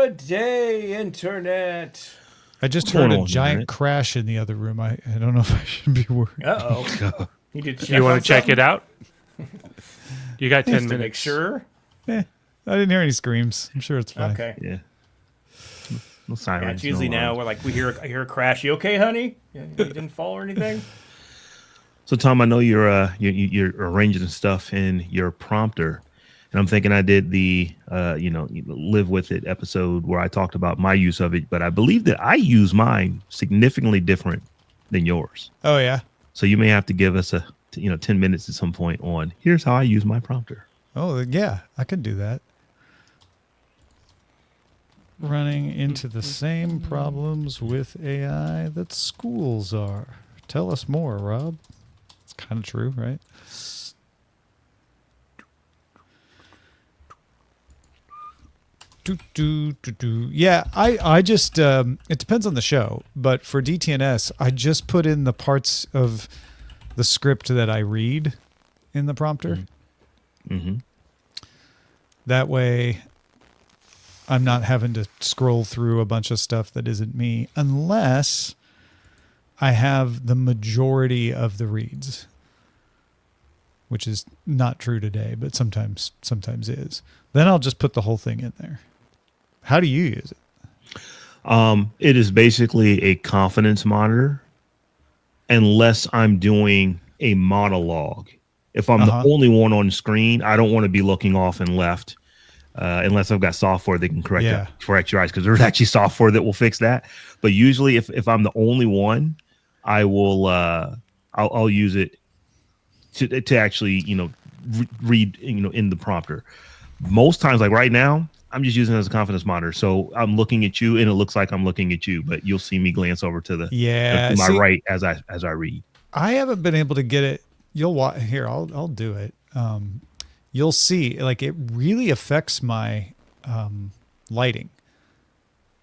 Good day, Internet. I just heard a giant crash in the other room. I don't know if I should be worried. Uh-oh. You want to check it out? You got 10 minutes. To make sure? I didn't hear any screams. I'm sure it's fine. Okay. Yeah. No sirens. Yeah, it's usually now we're like, I hear a crash. You okay, honey? You didn't fall or anything? So, Tom, I know you're arranging stuff in your prompter. And I'm thinking I did the, Live With It episode where I talked about my use of it, but I believe that I use mine significantly different than yours. Oh, yeah. So you may have to give us 10 minutes at some point on here's how I use my prompter. Oh, yeah, I can do that. Running into the same problems with AI that schools are. Tell us more, Rob. It's kind of true, right? Yeah, I just, it depends on the show, but for DTNS, I just put in the parts of the script that I read in the prompter. Mm-hmm. That way, I'm not having to scroll through a bunch of stuff that isn't me, unless I have the majority of the reads, which is not true today, but sometimes is. Then I'll just put the whole thing in there. How do you use it? It is basically a confidence monitor, unless I'm doing a monologue. If I'm the only one on screen, I don't want to be looking off and left, unless I've got software that can correct your eyes, because there's actually software that will fix that. But usually, if I'm the only one, I will I'll use it to actually read in the prompter. Most times, like right now, I'm just using it as a confidence monitor. So I'm looking at you, and it looks like I'm looking at you, but you'll see me glance over to my right as I read. I haven't been able to get it. Here. I'll do it. You'll see, like, it really affects my lighting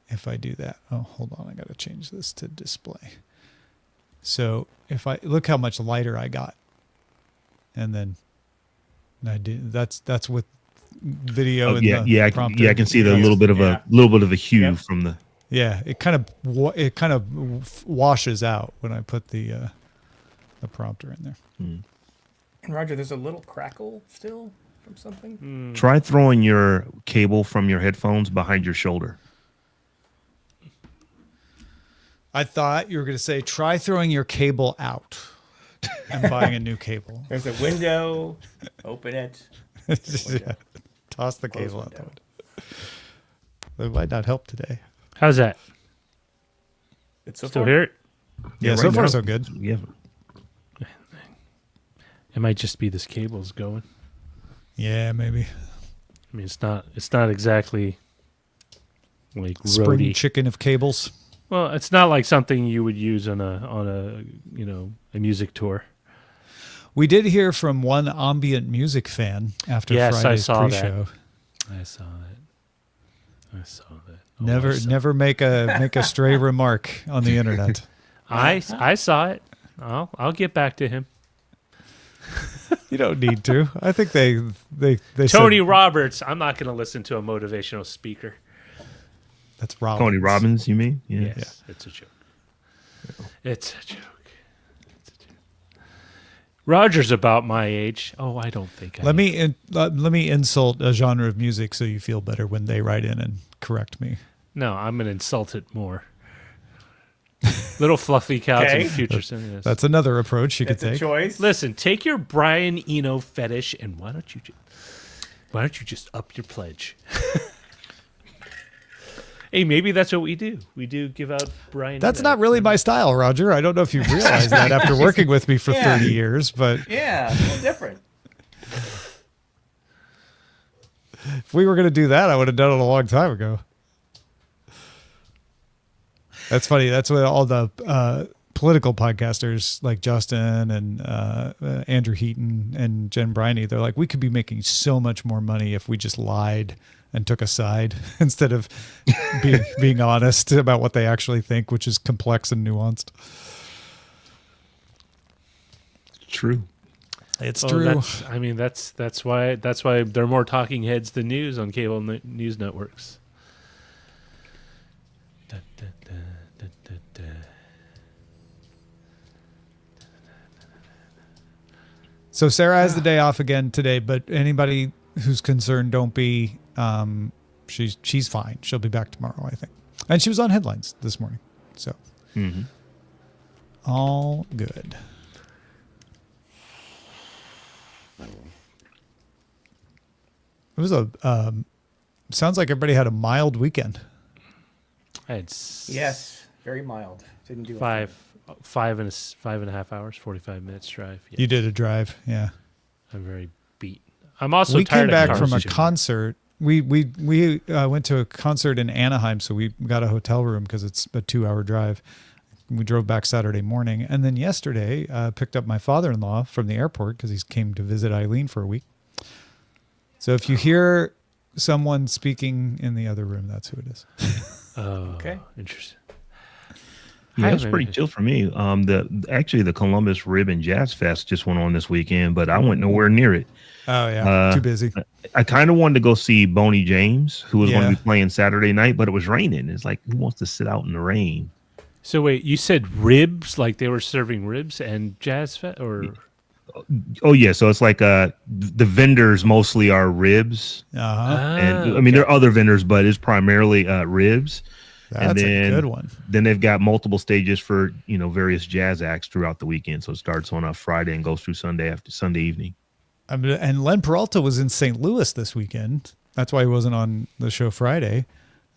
if I do that. Oh, hold on, I got to change this to display. So if I look how much lighter I got, and then I do that's with video. I can see the little bit of a hue from the. Yeah, it kind of washes out when I put the prompter in there. And Roger, there's a little crackle still from something. Try throwing your cable from your headphones behind your shoulder. I thought you were going to say try throwing your cable out and buying a new cable. There's a window. Open it. Toss the cable out the window. That might not help today. How's that? It's so still far. here? Yeah, so far so good. Yeah. It might just be this cable's going. Yeah, maybe. I mean, it's not exactly like spring roadie chicken of cables. Well, it's not like something you would use on a music tour. We did hear from one ambient music fan after Friday's pre-show. I saw that. Oh, never make a stray remark on the internet. I saw it. I'll get back to him. You don't need to. I think they Tony Roberts. I'm not going to listen to a motivational speaker. That's Robbins. Tony Robbins, you mean? Yeah. Yes, it's a joke. It's a joke. Roger's about my age. Oh, I don't think. Let me insult a genre of music so you feel better when they write in and correct me. No, I'm going to insult it more. Little fluffy cows and future singers. That's another approach you could take. That's a choice. Listen, take your Brian Eno fetish and why don't you just up your pledge? Hey, maybe that's what we do. We do give out Brian. That's not really my style, Roger. I don't know if you realize that after working with me for 30 years, but yeah, a little different. If we were going to do that, I would have done it a long time ago. That's funny. That's what all the political podcasters like Justin and Andrew Heaton and Jen Briney, they're like, we could be making so much more money if we just lied and took a side instead of being honest about what they actually think, which is complex and nuanced. True. It's true. That's why there are more talking heads than news on cable news networks. So Sarah has the day off again today, but anybody who's concerned, don't be. She's fine. She'll be back tomorrow, I think. And she was on headlines this morning, so all good. It was sounds like everybody had a mild weekend. I had Yes, very mild. Didn't do five and a half hours, 45 minutes drive. Yeah. You did a drive, yeah. I'm very beat. I'm also We tired came back of from a cars. concert. We went to a concert in Anaheim, so we got a hotel room because it's a 2-hour drive. We drove back Saturday morning, and then yesterday picked up my father-in-law from the airport because he came to visit Eileen for a week. So if you hear someone speaking in the other room, that's who it is. Oh, Okay. Interesting. Yeah, that's Hi, pretty chill for me. The Columbus Rib and Jazz Fest just went on this weekend, but I went nowhere near it. Oh yeah, too busy. I kind of wanted to go see Boney James, who was going to Yeah. be playing Saturday night, but it was raining. It's like, who wants to sit out in the rain? So wait, you said ribs, like they were serving ribs and jazz fest, or Oh yeah, so it's like the vendors mostly are ribs, Uh-huh. and I mean there are other vendors, but it's primarily ribs. That's and then, a good one. Then they've got multiple stages for various jazz acts throughout the weekend. So it starts on a Friday and goes through Sunday after Sunday evening. And Len Peralta was in St. Louis this weekend. That's why he wasn't on the show Friday.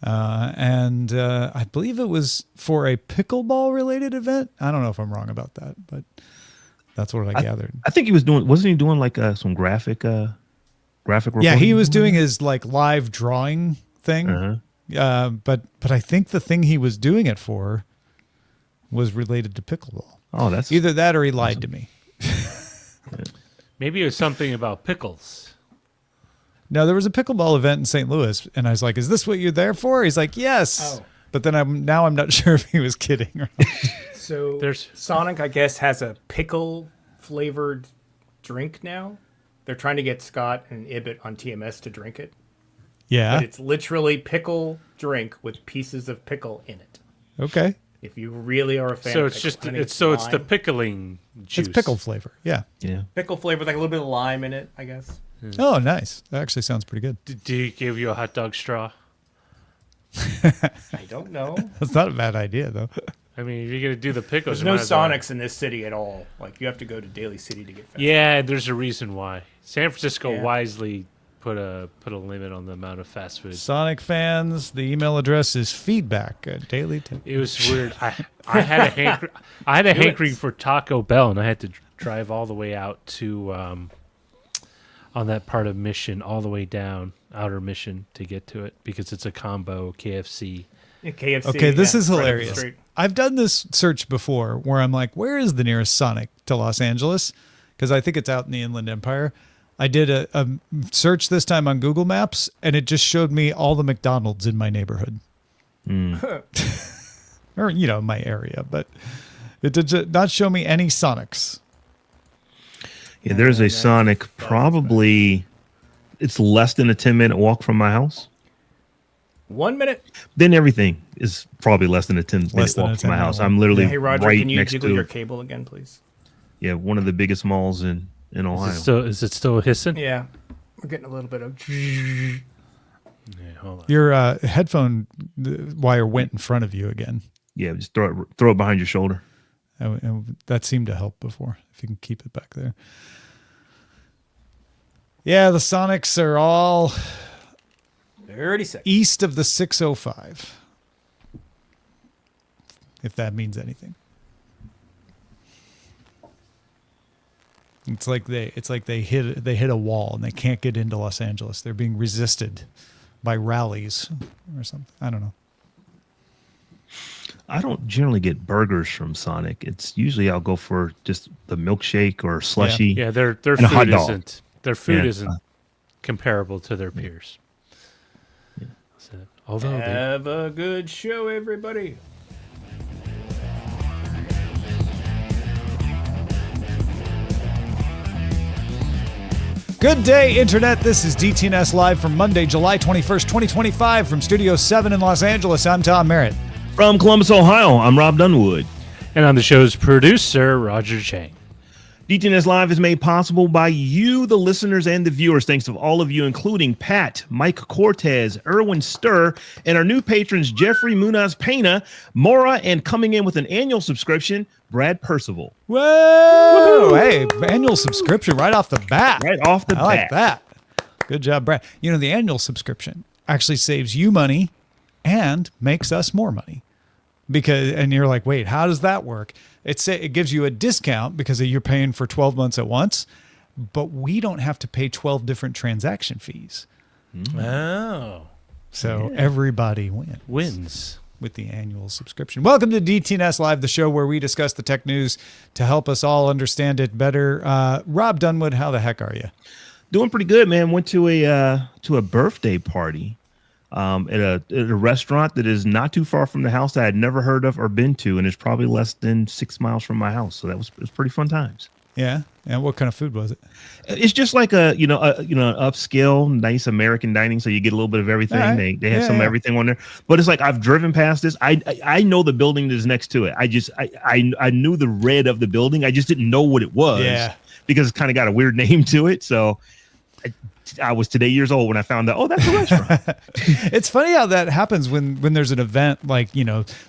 And I believe it was for a pickleball related event. I don't know if I'm wrong about that, but that's what I gathered. I think he was doing. Wasn't he doing like some graphic reporting? Yeah, he was doing his like live drawing thing. Uh-huh. But I think the thing he was doing it for was related to pickleball. Oh, that's Either that or he lied to me. maybe it was something about pickles. No, there was a pickleball event in St. Louis, and I was like, "Is this what you're there for?" He's like, "Yes." Oh. But then I'm not sure if he was kidding or not. So There's- Sonic, I guess, has a pickle flavored drink now. They're trying to get Scott and Ibbot on TMS to drink it. Yeah. But it's literally pickle drink with pieces of pickle in it. Okay. If you really are a fan So of it's pickle. just I think it's the lime. pickling juice. It's pickle flavor. Yeah. yeah. pickle flavor with like a little bit of lime in it, I guess. Oh, nice. That actually sounds pretty good. Do you give you a hot dog straw? I don't know. That's not a bad idea, though. I mean, if you're gonna do the pickles, There's you no might as well- Sonics in this city at all. Like you have to go to Daly City to get fast. Yeah, there's a reason why. San Francisco Yeah. wisely put a limit on the amount of fast food. Sonic fans, the email address is feedback@daily. It was weird. I had a hankering for Taco Bell, and I had to drive all the way out to on that part of Mission, all the way down Outer Mission to get to it because it's a combo KFC. Yeah, KFC. Okay, this yeah, is right up the hilarious. street. I've done this search before where I'm like, where is the nearest Sonic to Los Angeles? Because I think it's out in the Inland Empire. I did a search this time on Google Maps, and it just showed me all the McDonald's in my neighborhood. Or, my area. But it did not show me any Sonics. Yeah, there's a Sonic. Probably, it's less than a 10-minute walk from my house. 1 minute. Then everything is probably less than a 10-minute Less than a walk from my 10-minute house. walk. I'm literally Hey Roger, right can you next jiggle to your cable again, please? one of the biggest malls in Ohio. Is it still hissing? Yeah, we're getting a little bit of. Yeah, hold on. Your headphone wire went in front of you again. Yeah, just throw it behind your shoulder. That seemed to help before, if you can keep it back there. Yeah, the Sonics are all 30 seconds. east of the 605. If that means anything. It's like they hit a wall and they can't get into Los Angeles. They're being resisted by rallies or something. I don't know. I don't generally get burgers from Sonic. It's usually I'll go for just the milkshake or slushy. Yeah, their And a hot food dog. isn't Yeah. comparable to their peers. So, although they, Have a good show, everybody. Good day, Internet. This is DTNS Live from Monday, July 21st, 2025 from Studio 7 in Los Angeles. I'm Tom Merritt. From Columbus, Ohio, I'm Robb Dunewood. And I'm the show's producer, Roger Chang. DTNS Live is made possible by you, the listeners and the viewers. Thanks to all of you, including Pat, Mike Cortez, Erwin Sturr, and our new patrons, Jeffrey Munaz Pena, Mora, and coming in with an annual subscription, Brad Percival. Whoa! Hey, annual subscription right off the bat. Right off the bat. I like that. Good job, Brad. You know, the annual subscription actually saves you money and makes us more money. And you're like, wait, how does that work? It gives you a discount because you're paying for 12 months at once, but we don't have to pay 12 different transaction fees. Oh. So everybody Wins. with the annual subscription. Welcome to DTNS Live, the show where we discuss the tech news to help us all understand it better. Robb Dunewood, how the heck are you? Doing pretty good, man. Went to a birthday party at a restaurant that is not too far from the house that I had never heard of or been to, and it's probably less than 6 miles from my house. So it was pretty fun times. Yeah. And what kind of food was it? It's just like an upscale, nice American dining. So you get a little bit of everything. Right. They have some everything on there, but it's like I've driven past this. I know the building that is next to it. I knew the red of the building. I just didn't know what it was. Yeah. Because it's kind of got a weird name to it. So I was today years old when I found out, oh, that's a restaurant. It's funny how that happens when there's an event like,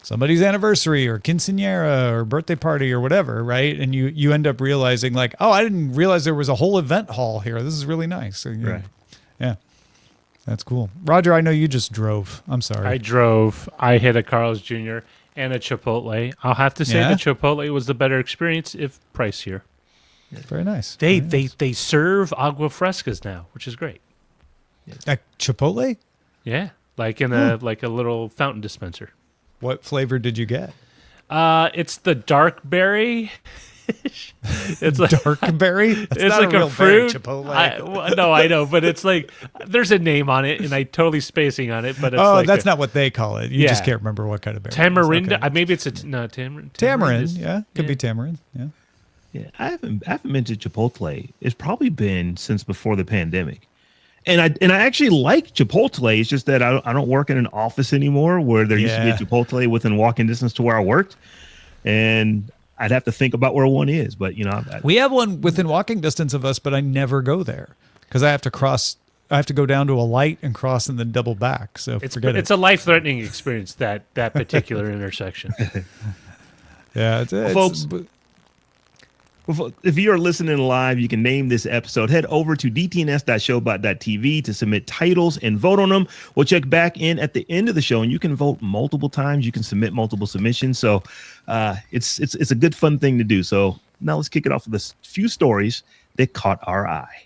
somebody's anniversary or quinceañera or birthday party or whatever, right? And you end up realizing like, oh, I didn't realize there was a whole event hall here. This is really nice. So, right. Yeah. That's cool. Roger, I know you just drove. I'm sorry. I drove. I hit a Carl's Jr. and a Chipotle. I'll have to say the Chipotle was the better experience if pricier. Very nice. They serve agua frescas now, which is great. At Chipotle? Yeah, like in a little fountain dispenser. What flavor did you get? It's the dark berry. It's like Dark berry? That's it's not like a real fruit. berry, Chipotle. No, I know, but it's like there's a name on it, and I totally spacing on it. But it's that's not what they call it. You just can't remember what kind of berry. Tamarind. Okay. Maybe it's tamarind. Tamarind. Yeah, could be tamarind. Yeah. Yeah, I haven't been to Chipotle. It's probably been since before the pandemic, and I actually like Chipotle. It's just that I don't work in an office anymore where there used to be a Chipotle within walking distance to where I worked, and I'd have to think about where one is. But we have one within walking distance of us, but I never go there because I have to cross. I have to go down to a light and cross and then double back. So forget it. It's a life-threatening experience that particular intersection. Yeah, folks. If you are listening live, you can name this episode. Head over to dtns.showbot.tv to submit titles and vote on them. We'll check back in at the end of the show, and you can vote multiple times. You can submit multiple submissions. So it's a good, fun thing to do. So now let's kick it off with a few stories that caught our eye.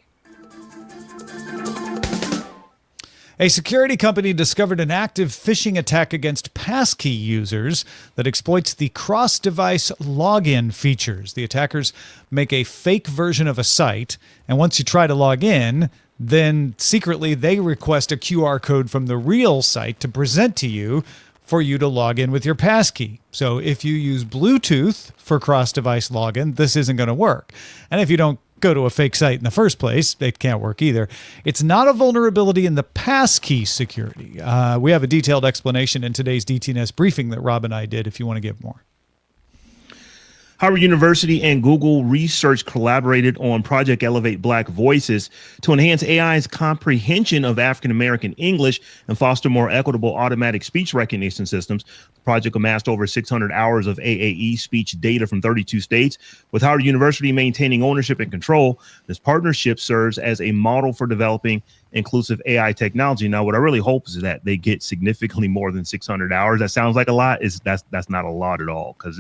A security company discovered an active phishing attack against passkey users that exploits the cross-device login features. The attackers make a fake version of a site, and once you try to log in, then secretly they request a QR code from the real site to present to you for you to log in with your passkey. So if you use Bluetooth for cross-device login, this isn't going to work. And if you don't go to a fake site in the first place, it can't work either. It's not a vulnerability in the passkey security. We have a detailed explanation in today's DTNS briefing that Robb and I did if you want to give more. Harvard University and Google Research collaborated on Project Elevate Black Voices to enhance AI's comprehension of African-American English and foster more equitable automatic speech recognition systems. The project amassed over 600 hours of AAE speech data from 32 states, with Howard University maintaining ownership and control. This partnership serves as a model for developing inclusive AI technology. Now, what I really hope is that they get significantly more than 600 hours. That sounds like a lot. That's not a lot at all, because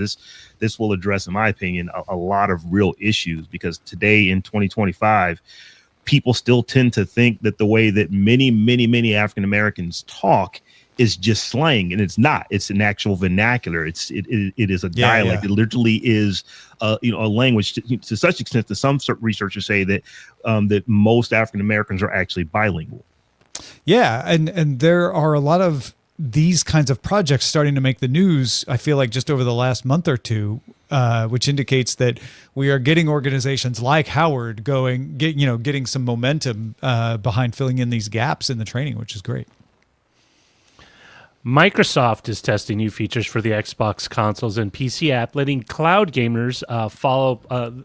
this will address, in my opinion, a lot of real issues, because today in 2025, people still tend to think that the way that many African Americans talk is just slang, and it's not. It's an actual vernacular. It is a dialect. It literally is a language to such extent that some researchers say that that most African Americans are actually bilingual. Yeah, and there are a lot of these kinds of projects starting to make the news, I feel like, just over the last month or two, which indicates that we are getting organizations like Howard getting some momentum behind filling in these gaps in the training, which is great. Microsoft is testing new features for the Xbox consoles and PC app, letting cloud gamers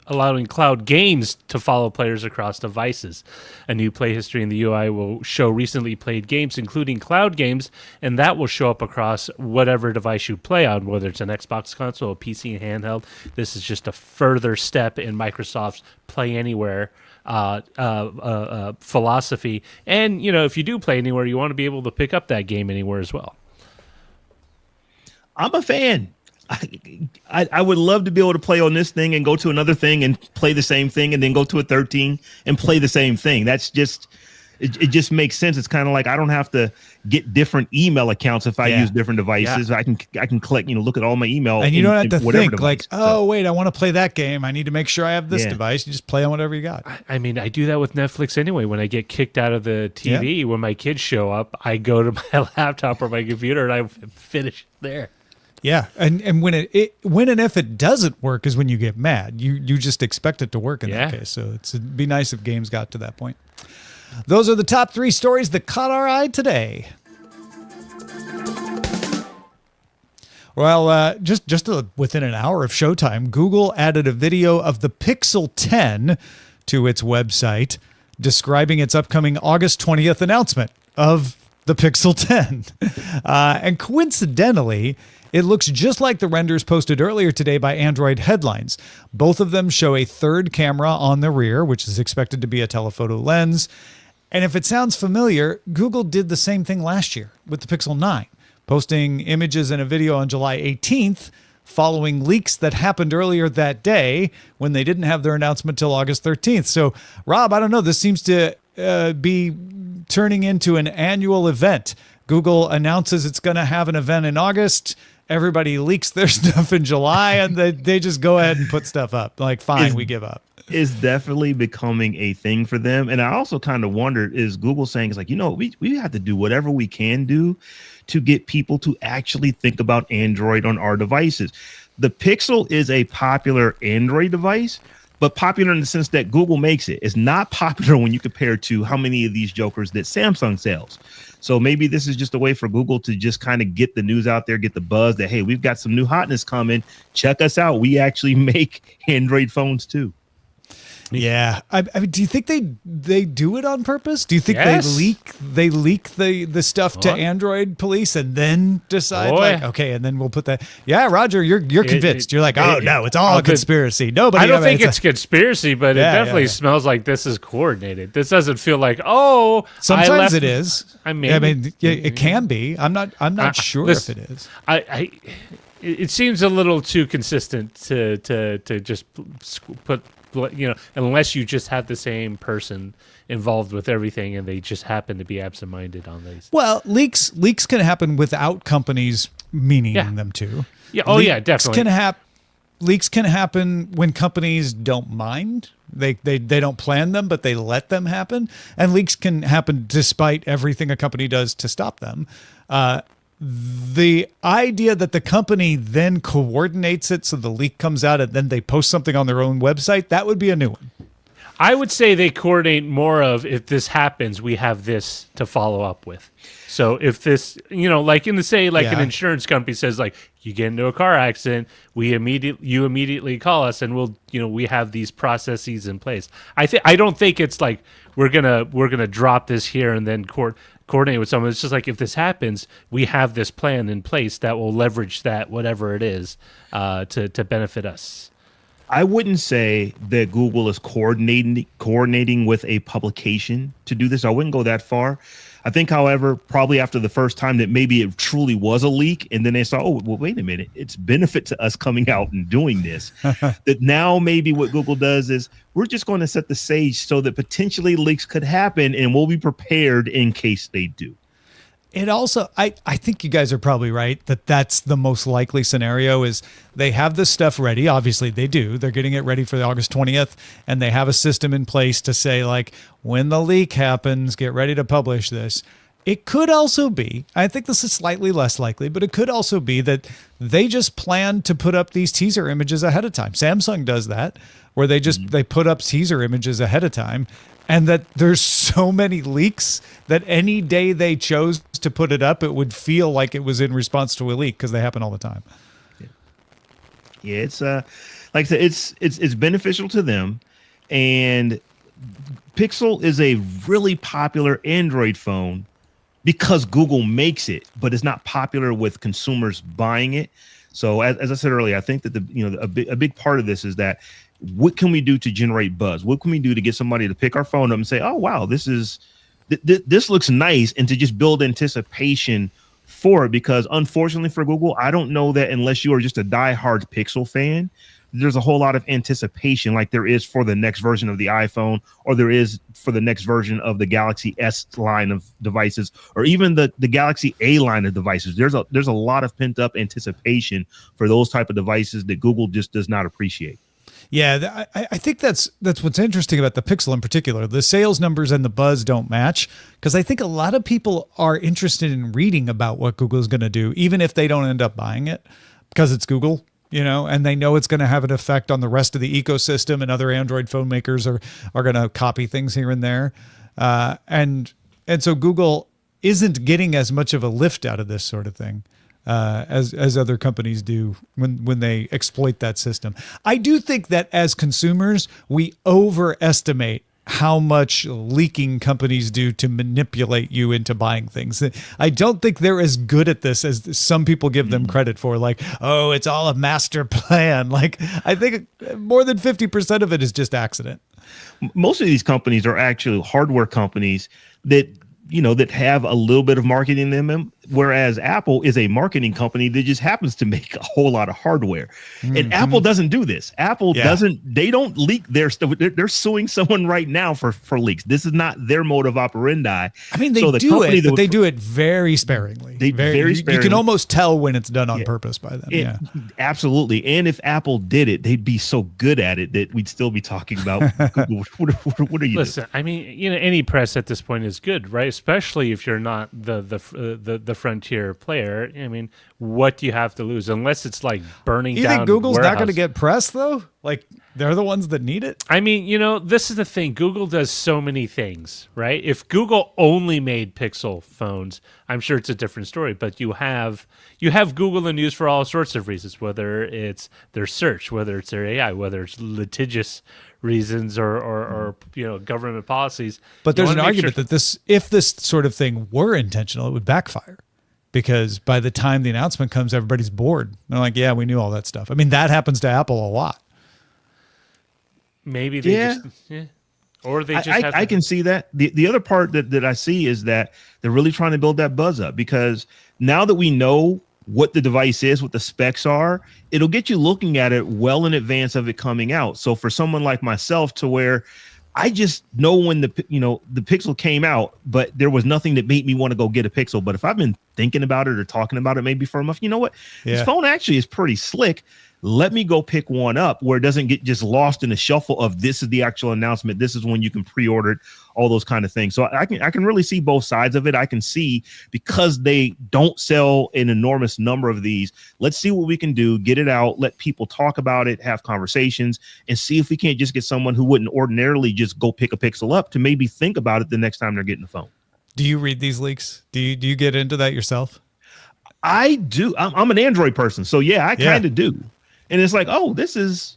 allowing cloud games to follow players across devices. A new play history in the UI will show recently played games, including cloud games, and that will show up across whatever device you play on, whether it's an Xbox console, a PC, handheld. This is just a further step in Microsoft's Play Anywhere philosophy. And, if you do play anywhere, you want to be able to pick up that game anywhere as well. I'm a fan. I would love to be able to play on this thing and go to another thing and play the same thing and then go to a 13 and play the same thing. That's just, it just makes sense. It's kind of like I don't have to get different email accounts if I use different devices. Yeah. I can collect, look at all my email. And you don't have to think device. like, oh, wait, I want to play that game. I need to make sure I have this device. You just play on whatever you got. I mean, I do that with Netflix anyway. When I get kicked out of the TV, when my kids show up, I go to my laptop or my computer and I finish there. Yeah, and when and if it doesn't work is when you get mad. You just expect it to work in that case. So it'd be nice if games got to that point. Those are the top 3 stories that caught our eye today. Well, just within an hour of showtime, Google added a video of the Pixel 10 to its website, describing its upcoming August 20th announcement of the Pixel 10. And coincidentally, it looks just like the renders posted earlier today by Android Headlines. Both of them show a third camera on the rear, which is expected to be a telephoto lens. And if it sounds familiar, Google did the same thing last year with the Pixel 9, posting images and a video on July 18th, following leaks that happened earlier that day when they didn't have their announcement till August 13th. So, Rob, I don't know. This seems to be turning into an annual event. Google announces it's going to have an event in August. Everybody leaks their stuff in July, and they just go ahead and put stuff up. Like, fine, we give up. Is definitely becoming a thing for them. And I also kind of wondered, is Google saying, it's like, we have to do whatever we can do to get people to actually think about Android on our devices. The Pixel is a popular Android device, but popular in the sense that Google makes it. It's not popular when you compare to how many of these jokers that Samsung sells. So maybe this is just a way for Google to just kind of get the news out there, get the buzz that, hey, we've got some new hotness coming. Check us out. We actually make Android phones too. Yeah, I mean, do you think they do it on purpose? Do you think they leak the stuff to Android police and then decide okay, and then we'll put that? Yeah, Roger, you're convinced. You're like, no, it's all a conspiracy. Nobody. I don't think it's conspiracy, but it definitely smells like this is coordinated. This doesn't feel like Sometimes it is. I mean, it can be. I'm not sure if it is. It seems a little too consistent to just put. Unless you just have the same person involved with everything and they just happen to be absent-minded on these. Well, leaks can happen without companies meaning them to. Yeah. Definitely. Leaks can happen when companies don't mind. They don't plan them, but they let them happen. And leaks can happen despite everything a company does to stop them. The idea that the company then coordinates it so the leak comes out and then they post something on their own website, that would be a new one. I would say they coordinate more of, if this happens, we have this to follow up with. So if this, like an insurance company says, like, you get into a car accident, you immediately call us and we have these processes in place. I don't think it's like we're gonna drop this here and then coordinate with someone. It's just like, if this happens, we have this plan in place that will leverage that, whatever it is, to benefit us. I wouldn't say that Google is coordinating with a publication to do this. I wouldn't go that far. I think, however, probably after the first time that maybe it truly was a leak, and then they saw, wait a minute, it's benefit to us coming out and doing this. That now maybe what Google does is, we're just going to set the stage so that potentially leaks could happen, and we'll be prepared in case they do. It also, I think you guys are probably right that's the most likely scenario. Is they have this stuff ready. Obviously they do. They're getting it ready for the August 20th, and they have a system in place to say, like, when the leak happens, get ready to publish this. It could also be, I think this is slightly less likely, but it could also be that they just plan to put up these teaser images ahead of time. Samsung does that, where they put up teaser images ahead of time. and that there's so many leaks that any day they chose to put it up, it would feel like it was in response to a leak because they happen all the time. Yeah, it's like I said, it's beneficial to them, and Pixel is a really popular Android phone because Google makes it, but it's not popular with consumers buying it. So as I said earlier, I think that a big part of this is that what can we do to generate buzz? What can we do to get somebody to pick our phone up and say, "Oh wow, this looks nice," and to just build anticipation for it? Because unfortunately for Google, I don't know that unless you are just a diehard Pixel fan, there's a whole lot of anticipation like there is for the next version of the iPhone, or there is for the next version of the Galaxy S line of devices, or even the Galaxy A line of devices. There's a lot of pent up anticipation for those type of devices that Google just does not appreciate. Yeah, I think that's what's interesting about the Pixel in particular. The sales numbers and the buzz don't match because I think a lot of people are interested in reading about what Google is going to do, even if they don't end up buying it because it's Google, and they know it's going to have an effect on the rest of the ecosystem, and other Android phone makers are going to copy things here and there. And so Google isn't getting as much of a lift out of this sort of thing as other companies do when they exploit that system. I do think that as consumers, we overestimate how much leaking companies do to manipulate you into buying things. I don't think they're as good at this as some people give them credit for. Like, oh, it's all a master plan. Like, I think more than 50% of it is just accident. Most of these companies are actually hardware companies that have a little bit of marketing in them, whereas Apple is a marketing company that just happens to make a whole lot of hardware. And Apple doesn't do this. Apple they don't leak their stuff. They're suing someone right now for leaks. This is not their mode of operandi. I mean, they do it, but they do it very sparingly. Very sparingly. You can almost tell when it's done on purpose by them. Absolutely. And if Apple did it, they'd be so good at it that we'd still be talking about Google. What are you Listen, doing? I mean, any press at this point is good, right? Especially if you're not the frontier player. I mean, what do you have to lose? Unless it's like burning down. You think Google's not going to get press though? Like, they're the ones that need it? I mean, this is the thing. Google does so many things, right? If Google only made Pixel phones, I'm sure it's a different story. But you have Google in use for all sorts of reasons, whether it's their search, whether it's their AI, whether it's litigious reasons or government policies. But there's an argument that if this sort of thing were intentional, it would backfire. Because by the time the announcement comes, everybody's bored. They're like, yeah, we knew all that stuff. I mean, that happens to Apple a lot. Maybe they or they just I can see that. The other part that I see is that they're really trying to build that buzz up, because now that we know what the device is, what the specs are, it'll get you looking at it well in advance of it coming out. So for someone like myself, to where I just know when the Pixel came out, but there was nothing that made me want to go get a Pixel. But if I've been thinking about it or talking about it maybe for a month, you know what? This phone actually is pretty slick. Let me go pick one up where it doesn't get just lost in the shuffle of this is the actual announcement. This is when you can pre-order it, all those kind of things. So I can really see both sides of it. I can see, because they don't sell an enormous number of these, let's see what we can do, get it out, let people talk about it, have conversations, and see if we can't just get someone who wouldn't ordinarily just go pick a Pixel up to maybe think about it the next time they're getting the phone. Do you read these leaks? Do you get into that yourself? I do. I'm an Android person. So yeah, I kind of do. And it's like, oh, this is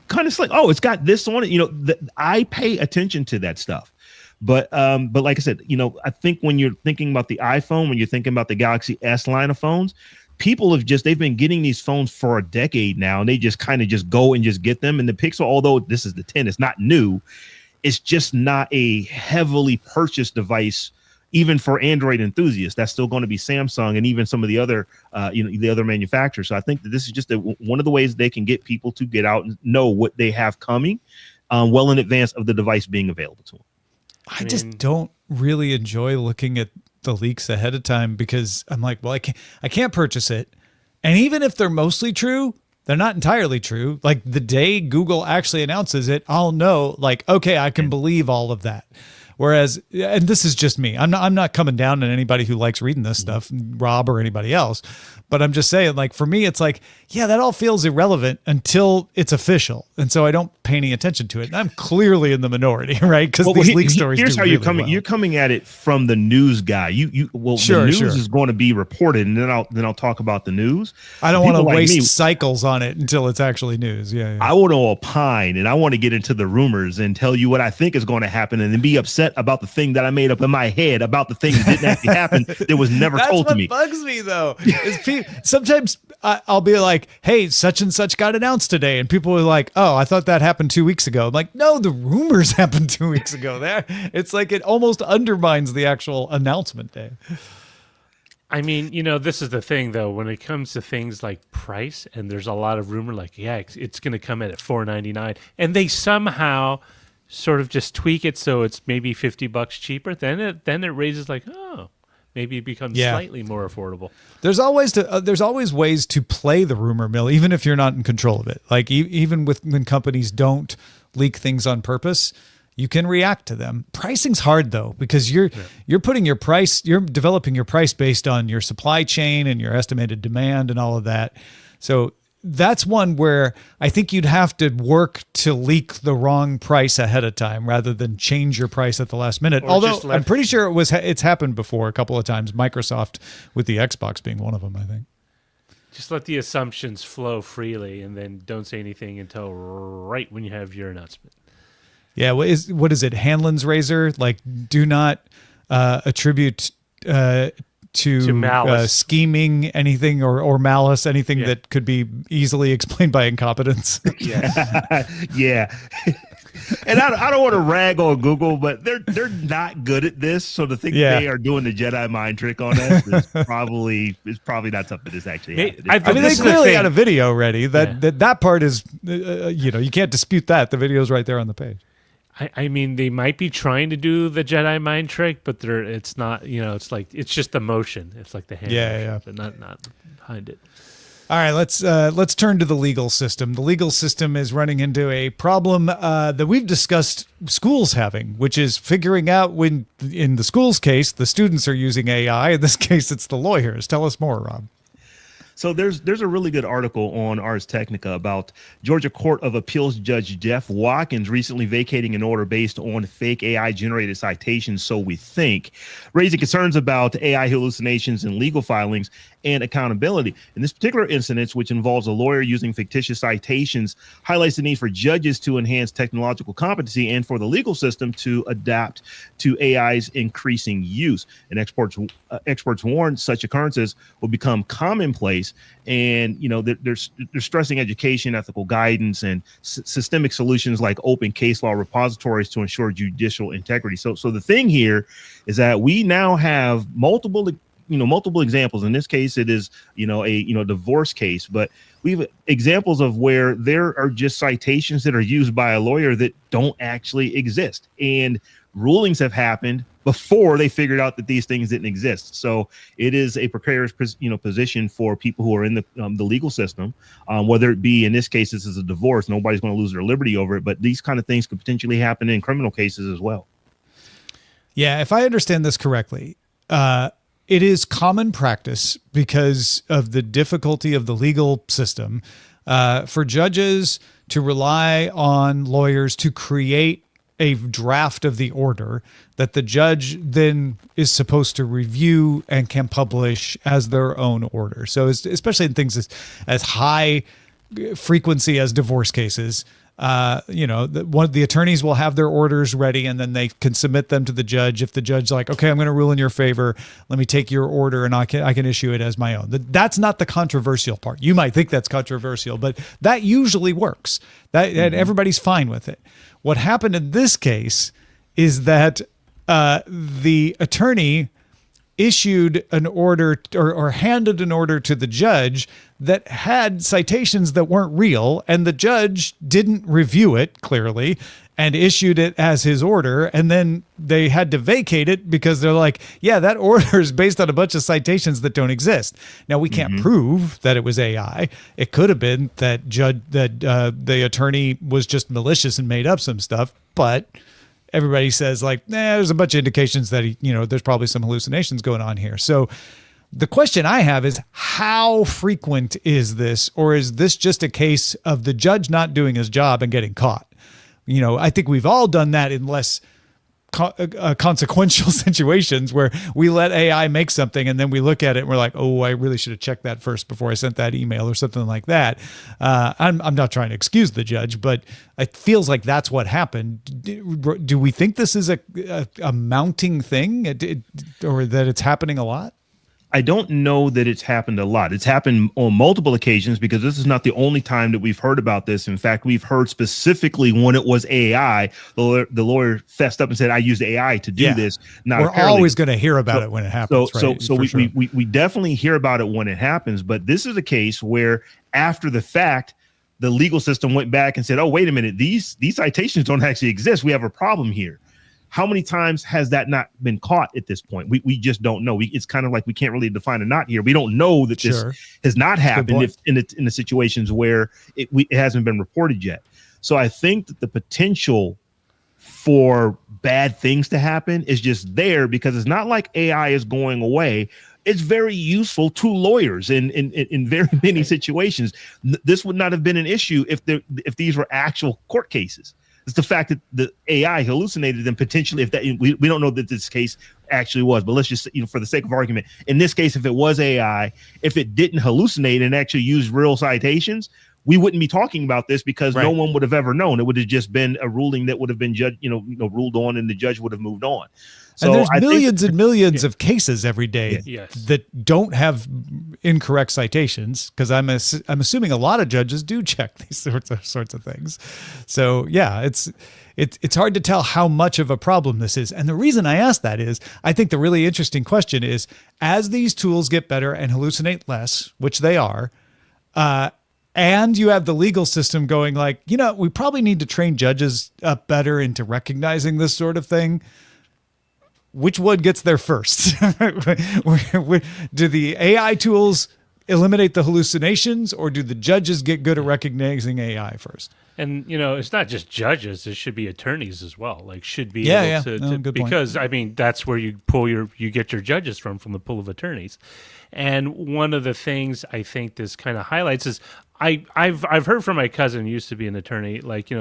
kind of slick. Oh, it's got this on it. I pay attention to that stuff. But like I said, I think when you're thinking about the iPhone, when you're thinking about the Galaxy S line of phones, people they've been getting these phones for a decade now, and they just kind of just go and just get them. And the Pixel, although this is the 10, it's not new. It's just not a heavily purchased device, even for Android enthusiasts. That's still going to be Samsung and even some of the other, the other manufacturers. So I think that this is just one of the ways they can get people to get out and know what they have coming well in advance of the device being available to them. I just don't really enjoy looking at the leaks ahead of time, because I'm like, well, I can't purchase it. And even if they're mostly true, they're not entirely true. Like, the day Google actually announces it, I'll know, like, okay, I can believe all of that. Whereas, and this is just me. I'm not coming down on anybody who likes reading this stuff, Rob or anybody else. But I'm just saying, like, for me, it's like, yeah, that all feels irrelevant until it's official. And so I don't pay any attention to it. And I'm clearly in the minority, right? Because these leak stories here's do how really you're coming. well. You're coming at it from the news guy. The news is going to be reported, and then I'll talk about the news. I don't want to waste me, cycles on it until it's actually news. Yeah. I want to opine, and I want to get into the rumors and tell you what I think is going to happen, and then be upset about the thing that I made up in my head about the thing that didn't actually happen that was never told to me. That's what bugs me, though. Is sometimes I'll be like, hey, such and such got announced today. And people are like, oh, I thought that happened 2 weeks ago. I'm like, no, the rumors happened 2 weeks ago. There, it's like it almost undermines the actual announcement day. I mean, this is the thing, though, when it comes to things like price, and there's a lot of rumor like, yeah, it's going to come in at $4.99, and they somehow sort of just tweak it so it's maybe $50 cheaper, then it raises like, oh, maybe it becomes slightly more affordable. There's always ways to play the rumor mill, even if you're not in control of it. Like even when companies don't leak things on purpose, you can react to them. Pricing's hard though, because you're putting your price, you're developing your price based on your supply chain and your estimated demand and all of that. So that's one where I think you'd have to work to leak the wrong price ahead of time rather than change your price at the last minute. Although I'm pretty sure it's happened before a couple of times. Microsoft with the Xbox being one of them, I think. Just let the assumptions flow freely, and then don't say anything until right when you have your announcement. Yeah, what is it? Hanlon's razor? Like, do not attribute to malice. Scheming anything or malice, anything that could be easily explained by incompetence. Yeah. And I don't want to rag on Google, but they're not good at this. So to think they are doing the Jedi mind trick on us is probably not something that's actually happening. I mean, they clearly had a video ready. That part is, you can't dispute that. The video's right there on the page. I mean, they might be trying to do the Jedi mind trick, but it's not. It's like it's just the motion. It's like the hand motion, but not behind it. All right, let's turn to the legal system. The legal system is running into a problem that we've discussed schools having, which is figuring out when, in the school's case, the students are using AI. In this case, it's the lawyers. Tell us more, Rob. So there's a really good article on Ars Technica about Georgia Court of Appeals Judge Jeff Watkins recently vacating an order based on fake AI generated citations, so we think, raising concerns about AI hallucinations in legal filings and accountability. In this particular incident, which involves a lawyer using fictitious citations, highlights the need for judges to enhance technological competency and for the legal system to adapt to AI's increasing use. And experts warn such occurrences will become commonplace. And they're stressing education, ethical guidance, and systemic solutions like open case law repositories to ensure judicial integrity. So the thing here is that we now have multiple examples. In this case, it is a divorce case, but we have examples of where there are just citations that are used by a lawyer that don't actually exist, and rulings have happened before they figured out that these things didn't exist. So it is a precarious position for people who are in the legal system, whether it be, in this case, this is a divorce. Nobody's going to lose their liberty over it, but these kind of things could potentially happen in criminal cases as well. Yeah, if I understand this correctly, it is common practice because of the difficulty of the legal system for judges to rely on lawyers to create a draft of the order that the judge then is supposed to review and can publish as their own order. So especially in things as high frequency as divorce cases, the attorneys will have their orders ready, and then they can submit them to the judge. If the judge's like, okay, I'm going to rule in your favor, let me take your order and I can issue it as my own. That's not the controversial part. You might think that's controversial, but that usually works. And everybody's fine with it. What happened in this case is that the attorney issued an order or handed an order to the judge that had citations that weren't real, and the judge didn't review it clearly and issued it as his order, and then they had to vacate it because they're like, yeah, that order is based on a bunch of citations that don't exist. Now, we can't prove that it was AI. It could have been that the attorney was just malicious and made up some stuff, but everybody says like, there's a bunch of indications that there's probably some hallucinations going on here. So the question I have is, how frequent is this, or is this just a case of the judge not doing his job and getting caught? I think we've all done that in less consequential situations where we let AI make something and then we look at it and we're like, oh, I really should have checked that first before I sent that email or something like that. I'm not trying to excuse the judge, but it feels like that's what happened. Do we think this is a mounting thing, or that it's happening a lot? I don't know that it's happened a lot. It's happened on multiple occasions, because this is not the only time that we've heard about this. In fact, we've heard specifically when it was AI, the lawyer fessed up and said, I used AI to do this. We're always going to hear about it when it happens. So we definitely hear about it when it happens. But this is a case where after the fact, the legal system went back and said, oh, wait a minute, these citations don't actually exist. We have a problem here. How many times has that not been caught at this point? We just don't know. It's kind of like we can't really define a knot here. We don't know that this has not happened if in the situations where it hasn't been reported yet. So I think that the potential for bad things to happen is just there, because it's not like AI is going away. It's very useful to lawyers in very many situations. This would not have been an issue if these were actual court cases. It's the fact that the AI hallucinated them potentially. If that we don't know that this case actually was, but let's just, for the sake of argument, in this case, if it was AI, if it didn't hallucinate and actually use real citations, we wouldn't be talking about this, because no one would have ever known. It would have just been a ruling that would have been ruled on, and the judge would have moved on. So and there's millions and millions of cases every day that don't have incorrect citations, because I'm assuming a lot of judges do check these sorts of things. So yeah, it's hard to tell how much of a problem this is. And the reason I ask that is, I think the really interesting question is, as these tools get better and hallucinate less, which they are, and you have the legal system going like, we probably need to train judges up better into recognizing this sort of thing. Which one gets there first? Do the AI tools eliminate the hallucinations, or do the judges get good at recognizing AI first? And, it's not just judges. It should be attorneys as well. Like, should be able to because, point. I mean, that's where you get your judges from the pool of attorneys. And one of the things I think this kind of highlights is I've heard from my cousin who used to be an attorney, like,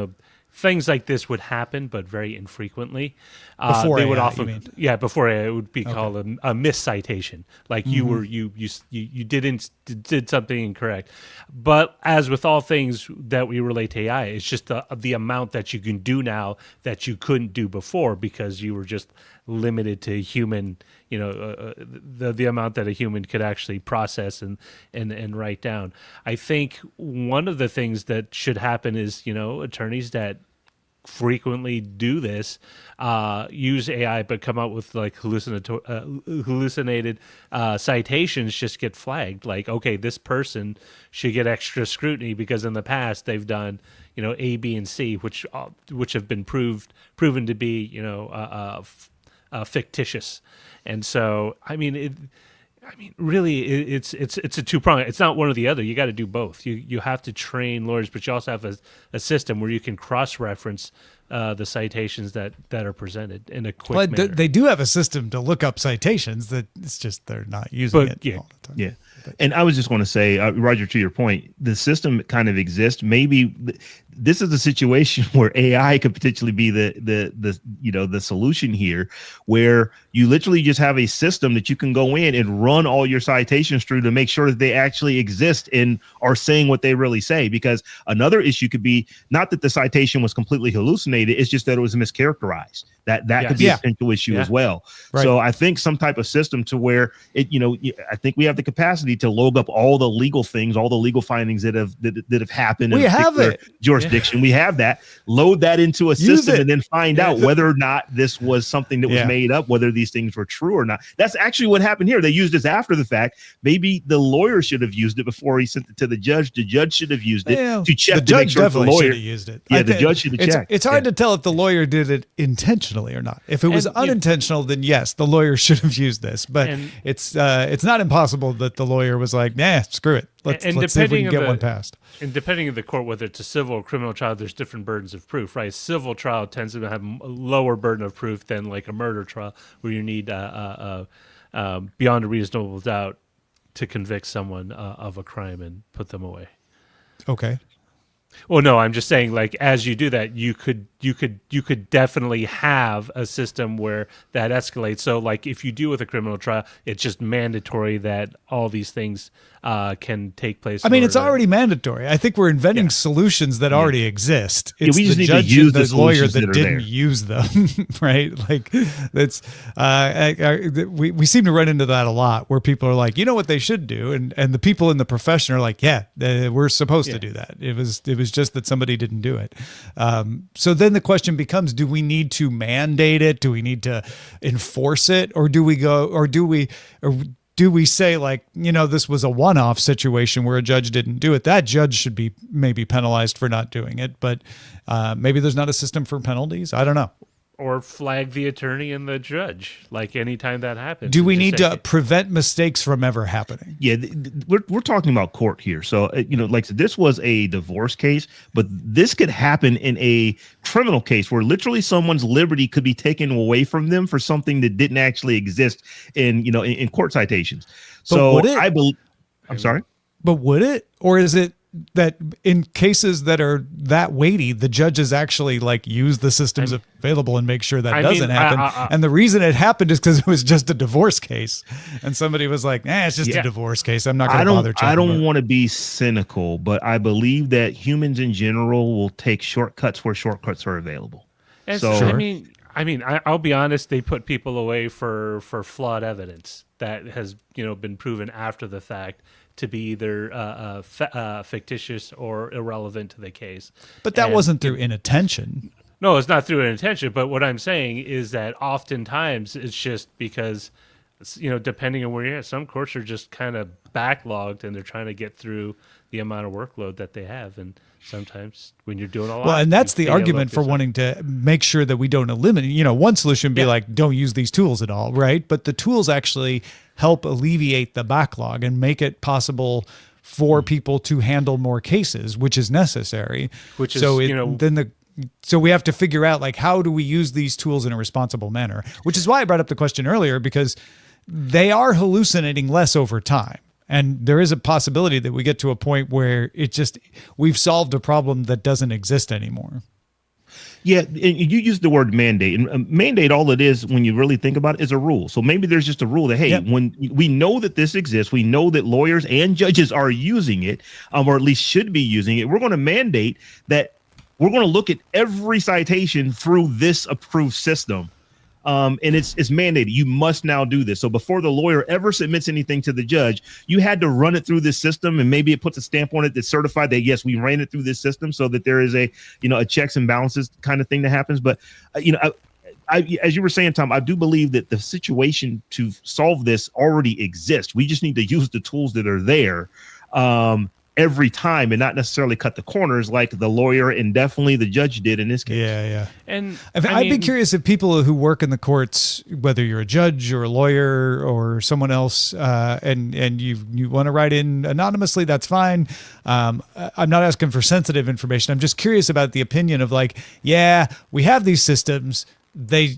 things like this would happen, but very infrequently. Before they would AI, often, you mean? yeah, before AI, it would be called a miscitation. Like you did something incorrect. But as with all things that we relate to AI, it's just the amount that you can do now that you couldn't do before, because you were just limited to human, the amount that a human could actually process and write down. I think one of the things that should happen is, attorneys that frequently do this, use AI, but come out with like hallucinated citations, just get flagged. Like, okay, this person should get extra scrutiny because in the past they've done, A, B, and C, which have been proven to be, fictitious. And so, really, it's a two-prong. It's not one or the other. You got to do both. You have to train lawyers, but you also have a system where you can cross-reference the citations that are presented in a quick manner. They do have a system to look up citations. That it's just they're not using it all the time. Yeah. And I was just going to say, Roger, to your point, the system kind of exists. Maybe this is a situation where AI could potentially be the solution here, where you literally just have a system that you can go in and run all your citations through to make sure that they actually exist and are saying what they really say. Because another issue could be not that the citation was completely hallucinated, it's just that it was mischaracterized. That could be a potential issue as well. Right. So I think some type of system to where I think we have the capacity to load up all the legal things, all the legal findings that have happened. We have it. Jurisdiction. We have that. Load that into a system and then find out whether or not this was something that was made up, whether these things were true or not. That's actually what happened here. They used this after the fact. Maybe the lawyer should have used it before he sent it to the judge. The judge should have used it to check. The judge definitely should have used it. Yeah, the judge should have checked. It's hard to tell if the lawyer did it intentionally or not. If it was unintentional, then yes, the lawyer should have used this. But it's not impossible that the lawyer was like, nah, screw it. let's see if we can get one passed. And depending on the court, whether it's a civil or criminal trial, there's different burdens of proof, right? Civil trial tends to have a lower burden of proof than like a murder trial, where you need beyond a reasonable doubt to convict someone of a crime and put them away. Okay. Well, no, I'm just saying, like, as you do that, you could definitely have a system where that escalates. So, like, if you do with a criminal trial, it's just mandatory that all these things can take place. I mean, it's already mandatory. I think we're inventing solutions that already exist. It's we just the need judge to use and the lawyer solutions that are didn't there. use them, right? Like, that's we seem to run into that a lot, where people are like, you know what they should do, and the people in the profession are like, yeah, we're supposed to do that. It was just that somebody didn't do it. So then the question becomes: do we need to mandate it? Do we need to enforce it, or do we say, like, you know, this was a one-off situation where a judge didn't do it? That judge should be maybe penalized for not doing it, but maybe there's not a system for penalties. I don't know. Or flag the attorney and the judge, like anytime that happens. Do we need to prevent mistakes from ever happening? Yeah, we're talking about court here. So, like I said, this was a divorce case, but this could happen in a criminal case where literally someone's liberty could be taken away from them for something that didn't actually exist in court citations. So would it? I believe. I'm sorry. But would it? Or is it that in cases that are that weighty, the judges actually like use the systems available and make sure that doesn't happen? And the reason it happened is because it was just a divorce case, and somebody was like, it's just a divorce case. I'm not going to bother. I don't want to be cynical, but I believe that humans in general will take shortcuts where shortcuts are available. And so, I'll be honest. They put people away for flawed evidence that has been proven after the fact to be either fictitious or irrelevant to the case. But that wasn't through inattention. No, it's not through inattention. But what I'm saying is that oftentimes it's just because, depending on where you're at, some courts are just kind of backlogged and they're trying to get through the amount of workload that they have. And sometimes when you're doing a lot. Well, and that's the argument for wanting to make sure that we don't eliminate, one solution would be like, don't use these tools at all, right? But the tools actually help alleviate the backlog and make it possible for people to handle more cases, which is necessary. So we have to figure out, like, how do we use these tools in a responsible manner? Which is why I brought up the question earlier, because they are hallucinating less over time. And there is a possibility that we get to a point where we've solved a problem that doesn't exist anymore. Yeah, and you use the word mandate, and mandate, all it is when you really think about it, is a rule. So maybe there's just a rule that, hey, when we know that this exists, we know that lawyers and judges are using it, or at least should be using it. We're going to mandate that we're going to look at every citation through this approved system. And it's mandated. You must now do this. So before the lawyer ever submits anything to the judge, you had to run it through this system, and maybe it puts a stamp on it that's certified that, yes, we ran it through this system, so that there is a checks and balances kind of thing that happens. But, as you were saying, Tom, I do believe that the situation to solve this already exists. We just need to use the tools that are there every time, and not necessarily cut the corners like the lawyer and definitely the judge did in this case. Yeah. And I'd be curious if people who work in the courts, whether you're a judge or a lawyer or someone else, and you want to write in anonymously, that's fine. I'm not asking for sensitive information. I'm just curious about the opinion of, like, we have these systems, they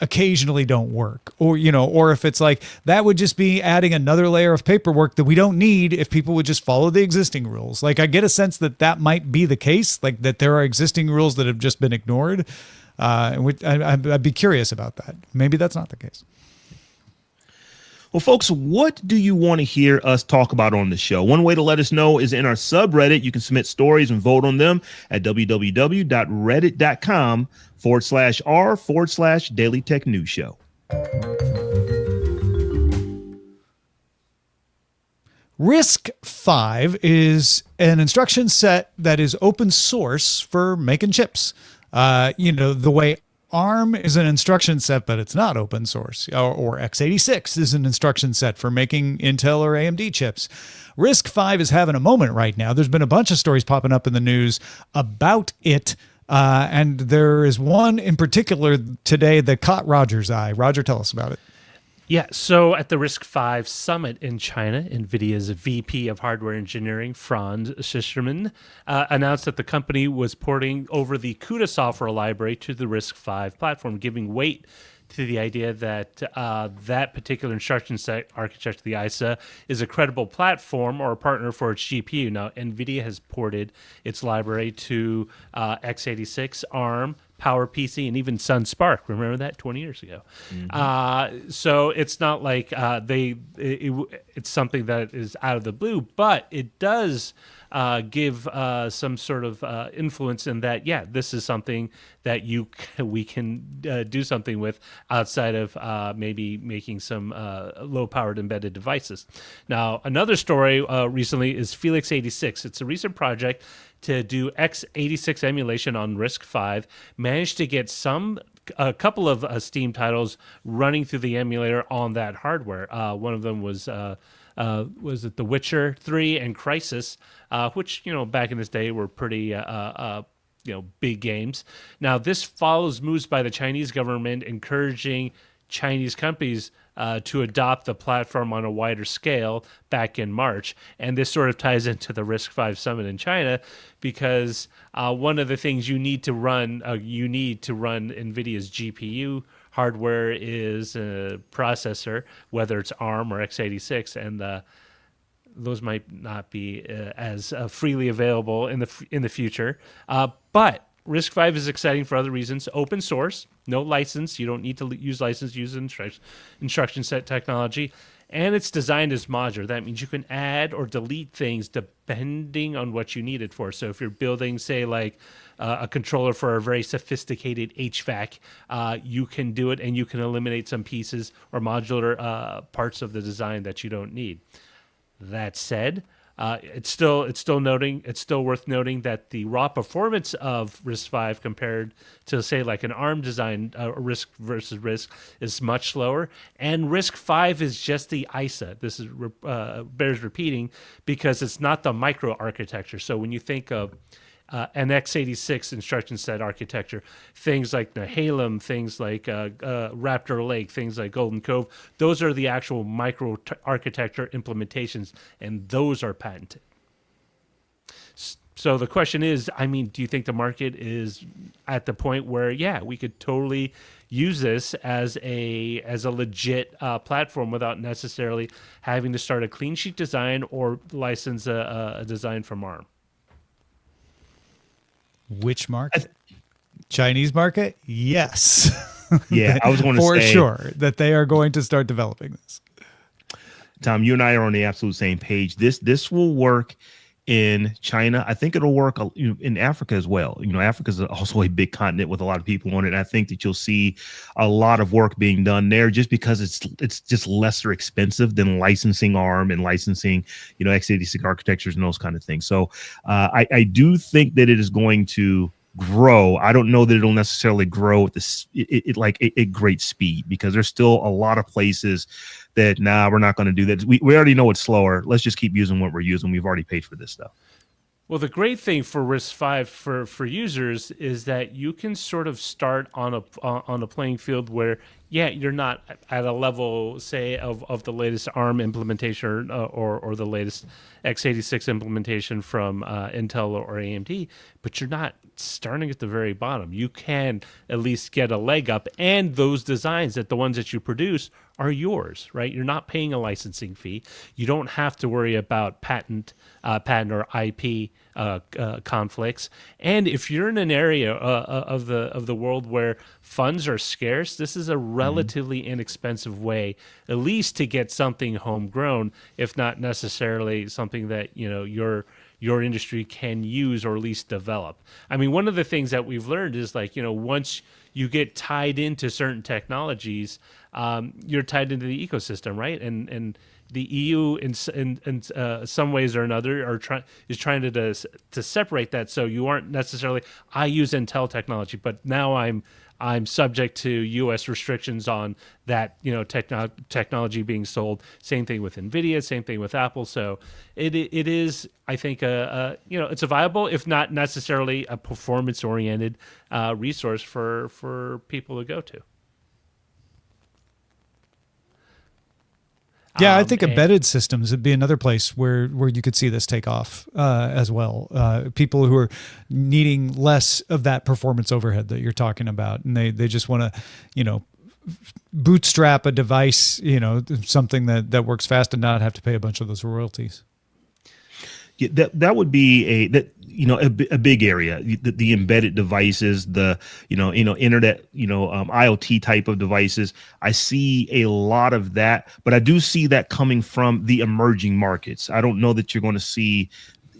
occasionally don't work, or if it's like that would just be adding another layer of paperwork that we don't need if people would just follow the existing rules. Like, I get a sense that might be the case, like that there are existing rules that have just been ignored. I'd be curious about that. Maybe that's not the case. Well, folks, what do you want to hear us talk about on the show? One way to let us know is in our subreddit. You can submit stories and vote on them at www.reddit.com/r/Daily Tech News Show. RISC-V is an instruction set that is open source for making chips. The way ARM is an instruction set, but it's not open source, or x86 is an instruction set for making Intel or AMD chips. RISC-V is having a moment right now. There's been a bunch of stories popping up in the news about it, and there is one in particular today that caught Roger's eye. Roger, tell us about it. Yeah, so at the RISC-V Summit in China, NVIDIA's VP of Hardware Engineering, Franz Schisterman, announced that the company was porting over the CUDA software library to the RISC-V platform, giving weight to the idea that that particular instruction set architecture, the ISA, is a credible platform or a partner for its GPU. Now, NVIDIA has ported its library to x86, ARM, PowerPC, and even Sun Spark. Remember that 20 years ago. So it's not like it's something that is out of the blue, but it does give some sort of influence in that, yeah, this is something that we can do something with outside of maybe making some low-powered embedded devices. Now, another story recently is Felix 86. It's a recent project to do x86 emulation on RISC-V, managed to get a couple of Steam titles running through the emulator on that hardware. One of them was it The Witcher 3 and Crysis, which, back in this day were pretty big games. Now, this follows moves by the Chinese government encouraging Chinese companies to adopt the platform on a wider scale back in March. And this sort of ties into the RISC-V Summit in China, because one of the things you need to run NVIDIA's GPU hardware is a processor, whether it's ARM or x86, and those might not be as freely available in the future. But RISC-V is exciting for other reasons. Open source, no license. You don't need to use license, use instruction set technology. And it's designed as modular. That means you can add or delete things depending on what you need it for. So if you're building, say, like a controller for a very sophisticated HVAC, you can do it, and you can eliminate some pieces or modular parts of the design that you don't need. That said, it's still worth noting that the raw performance of RISC-V compared to, say, like an ARM design, RISC versus RISC, is much slower. And RISC-V is just the ISA. This is bears repeating, because it's not the micro architecture. So when you think of an x86 instruction set architecture, things like Nehalem, things like Raptor Lake, things like Golden Cove, those are the actual micro architecture implementations, and those are patented. So the question is, do you think the market is at the point where, yeah, we could totally use this as a legit platform without necessarily having to start a clean sheet design or license a design from ARM? Which market? Chinese market? Yes. Yeah, I was going to say, for sure, that they are going to start developing this. Tom, you and I are on the absolute same page. This will work in China. I think it'll work in Africa as well. Africa is also a big continent with a lot of people on it. And I think that you'll see a lot of work being done there, just because it's just lesser expensive than licensing ARM and licensing, x86 architectures and those kind of things. So I do think that it is going to grow. I don't know that it'll necessarily grow at a great speed, because there's still a lot of places that, we're not going to do that. We already know it's slower. Let's just keep using what we're using. We've already paid for this stuff. Well, the great thing for RISC-V for users is that you can sort of start on a playing field where, yeah, you're not at a level, say, of the latest ARM implementation or the latest x86 implementation from Intel or AMD, but you're not starting at the very bottom. You can at least get a leg up, and those designs, the ones that you produce, are yours, right? You're not paying a licensing fee. You don't have to worry about patent or IP conflicts. And if you're in an area of the world where funds are scarce, this is a relatively inexpensive way, at least, to get something homegrown, if not necessarily something that your industry can use or at least develop. One of the things that we've learned is, once you get tied into certain technologies, you're tied into the ecosystem, right? And the EU, in some ways or another, is trying to separate that, so you aren't necessarily, I use Intel technology, but now I'm subject to U.S. restrictions on that, technology being sold. Same thing with NVIDIA, same thing with Apple. So it is, I think, it's a viable, if not necessarily a performance-oriented resource for people to go to. Yeah, I think embedded systems would be another place where you could see this take off as well. People who are needing less of that performance overhead that you're talking about, and they just want to, bootstrap a device, something that works fast and not have to pay a bunch of those royalties. Yeah, that would be a big area. The embedded devices, the internet, IoT type of devices. I see a lot of that, but I do see that coming from the emerging markets. I don't know that you're going to see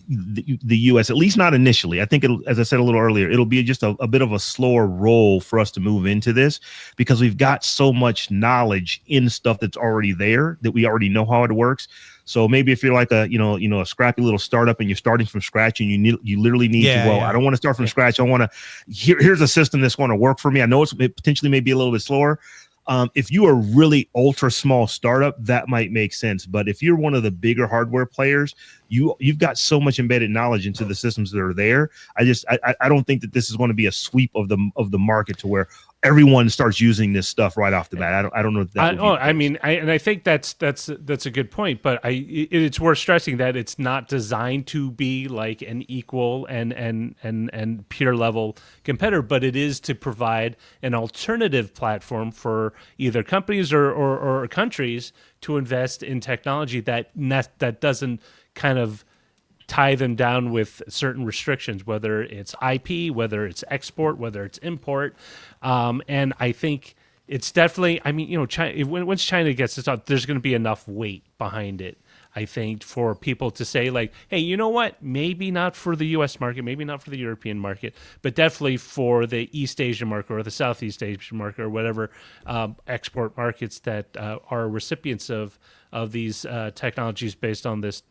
the U.S., at least not initially. I think as I said a little earlier, it'll be just a bit of a slower roll for us to move into this, because we've got so much knowledge in stuff that's already there that we already know how it works. So maybe if you're like a scrappy little startup and you're starting from scratch and you literally need I don't want to start from scratch. I want to here's a system that's going to work for me. I know it potentially may be a little bit slower. If you are really ultra small startup, that might make sense. But if you're one of the bigger hardware players, you've got so much embedded knowledge into the systems that are there. I don't think that this is going to be a sweep of the market to where everyone starts using this stuff right off the bat. I don't know if that. I think that's a good point. But it's worth stressing that it's not designed to be like an equal and peer level competitor, but it is to provide an alternative platform for either companies or countries to invest in technology that doesn't kind of tie them down with certain restrictions, whether it's IP, whether it's export, whether it's import. And I think it's definitely, China, once China gets this out, there's going to be enough weight behind it, I think, for people to say like, hey, you know what? Maybe not for the U.S. market, maybe not for the European market, but definitely for the East Asian market or the Southeast Asian market or whatever export markets that are recipients of these technologies based on this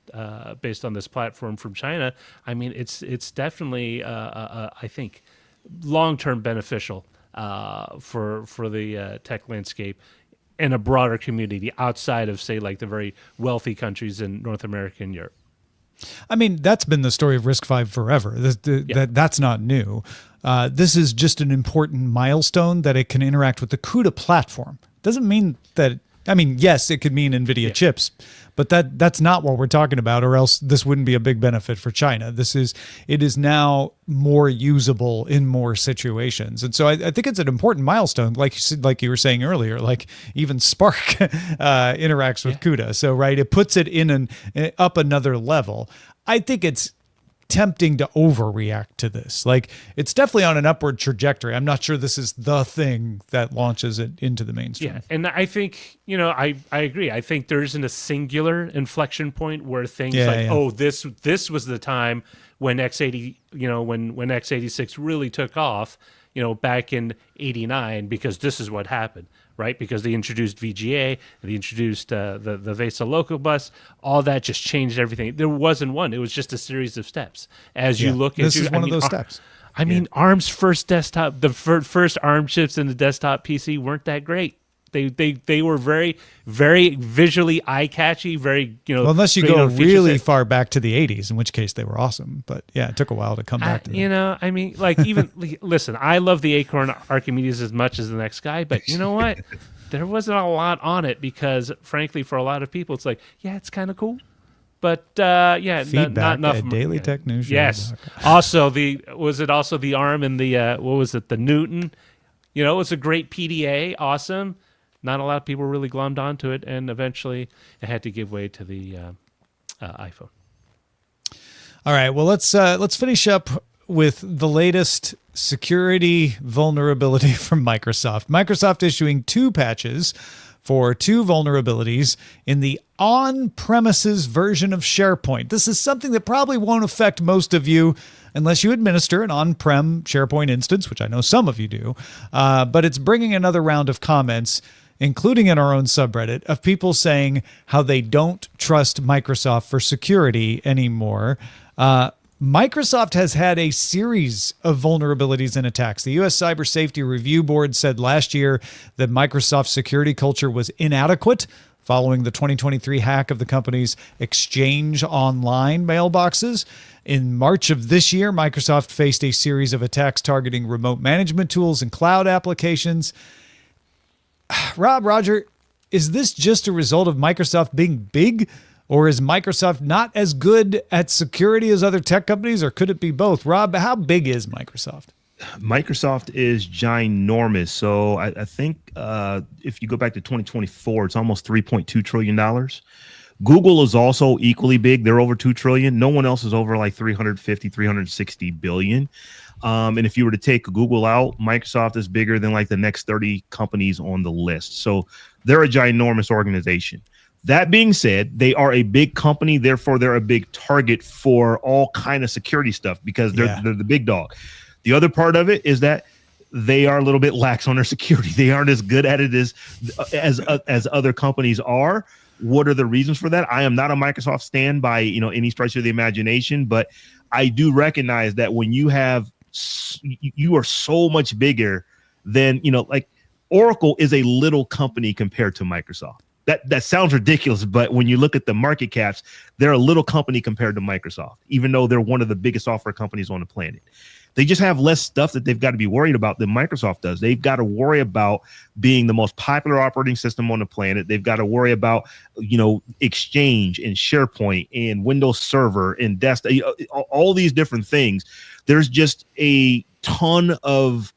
platform from China. I mean, it's definitely I think long-term beneficial for the tech landscape and a broader community outside of, say, like the very wealthy countries in North America and Europe. I mean, that's been the story of RISC-V forever. That's not new. This is just an important milestone that it can interact with the CUDA platform. Doesn't mean that. I mean, yes, it could mean NVIDIA chips, but that's not what we're talking about, or else this wouldn't be a big benefit for China. It is now more usable in more situations. And so I think it's an important milestone, like you were saying earlier, like even Spark interacts with CUDA. So, right, it puts it in up another level. I think it's tempting to overreact to this. Like, it's definitely on an upward trajectory. I'm not sure this is the thing that launches it into the mainstream. Yeah, and I think, I agree. I think there isn't a singular inflection point where things oh, this was the time when x80, when x86 really took off, back in 89, because this is what happened. Right, because they introduced VGA, they introduced the VESA local bus, all that just changed everything. There wasn't one; it was just a series of steps. As you look, this is one of those steps. I mean, ARM's first desktop, the first ARM chips in the desktop PC weren't that great. They were very, very visually eye-catchy, very, Well, unless you go really far back to the 80s, in which case they were awesome. But yeah, it took a while to come back to them. I mean, like even, listen, I love the Acorn Archimedes as much as the next guy, but you know what? There wasn't a lot on it because, frankly, for a lot of people, it's like, yeah, it's kind of cool. But feedback not enough. At Daily Tech News. Yes. Also, was it also the ARM and the the Newton? It was a great PDA, awesome. Not a lot of people really glommed onto it, and eventually it had to give way to the iPhone. All right, well, let's finish up with the latest security vulnerability from Microsoft. Microsoft issuing 2 patches for 2 vulnerabilities in the on-premises version of SharePoint. This is something that probably won't affect most of you unless you administer an on-prem SharePoint instance, which I know some of you do, but it's bringing another round of comments, including in our own subreddit, of people saying how they don't trust Microsoft for security anymore. Microsoft has had a series of vulnerabilities and attacks. The U.S. Cyber Safety Review Board said last year that Microsoft's security culture was inadequate following the 2023 hack of the company's Exchange Online mailboxes. In March of this year, Microsoft faced a series of attacks targeting remote management tools and cloud applications. Rob, Roger, is this just a result of Microsoft being big, or is Microsoft not as good at security as other tech companies, or could it be both? Rob, how big is Microsoft? Microsoft is ginormous. So I think if you go back to 2024, it's almost $3.2 trillion. Google is also equally big. They're over 2 trillion. No one else is over like 350, 360 billion. And if you were to take Google out, Microsoft is bigger than like the next 30 companies on the list. So they're a ginormous organization. That being said, they are a big company. Therefore, they're a big target for all kind of security stuff because they're the big dog. The other part of it is that they are a little bit lax on their security. They aren't as good at it as other companies are. What are the reasons for that? I am not a Microsoft stan by any stretch of the imagination, but I do recognize that when you are so much bigger than like Oracle is a little company compared to Microsoft. That sounds ridiculous, but when you look at the market caps, they're a little company compared to Microsoft, even though they're one of the biggest software companies on the planet. They just have less stuff that they've got to be worried about than Microsoft does. They've got to worry about being the most popular operating system on the planet. They've got to worry about, Exchange and SharePoint and Windows Server and desktop, all these different things. There's just a ton of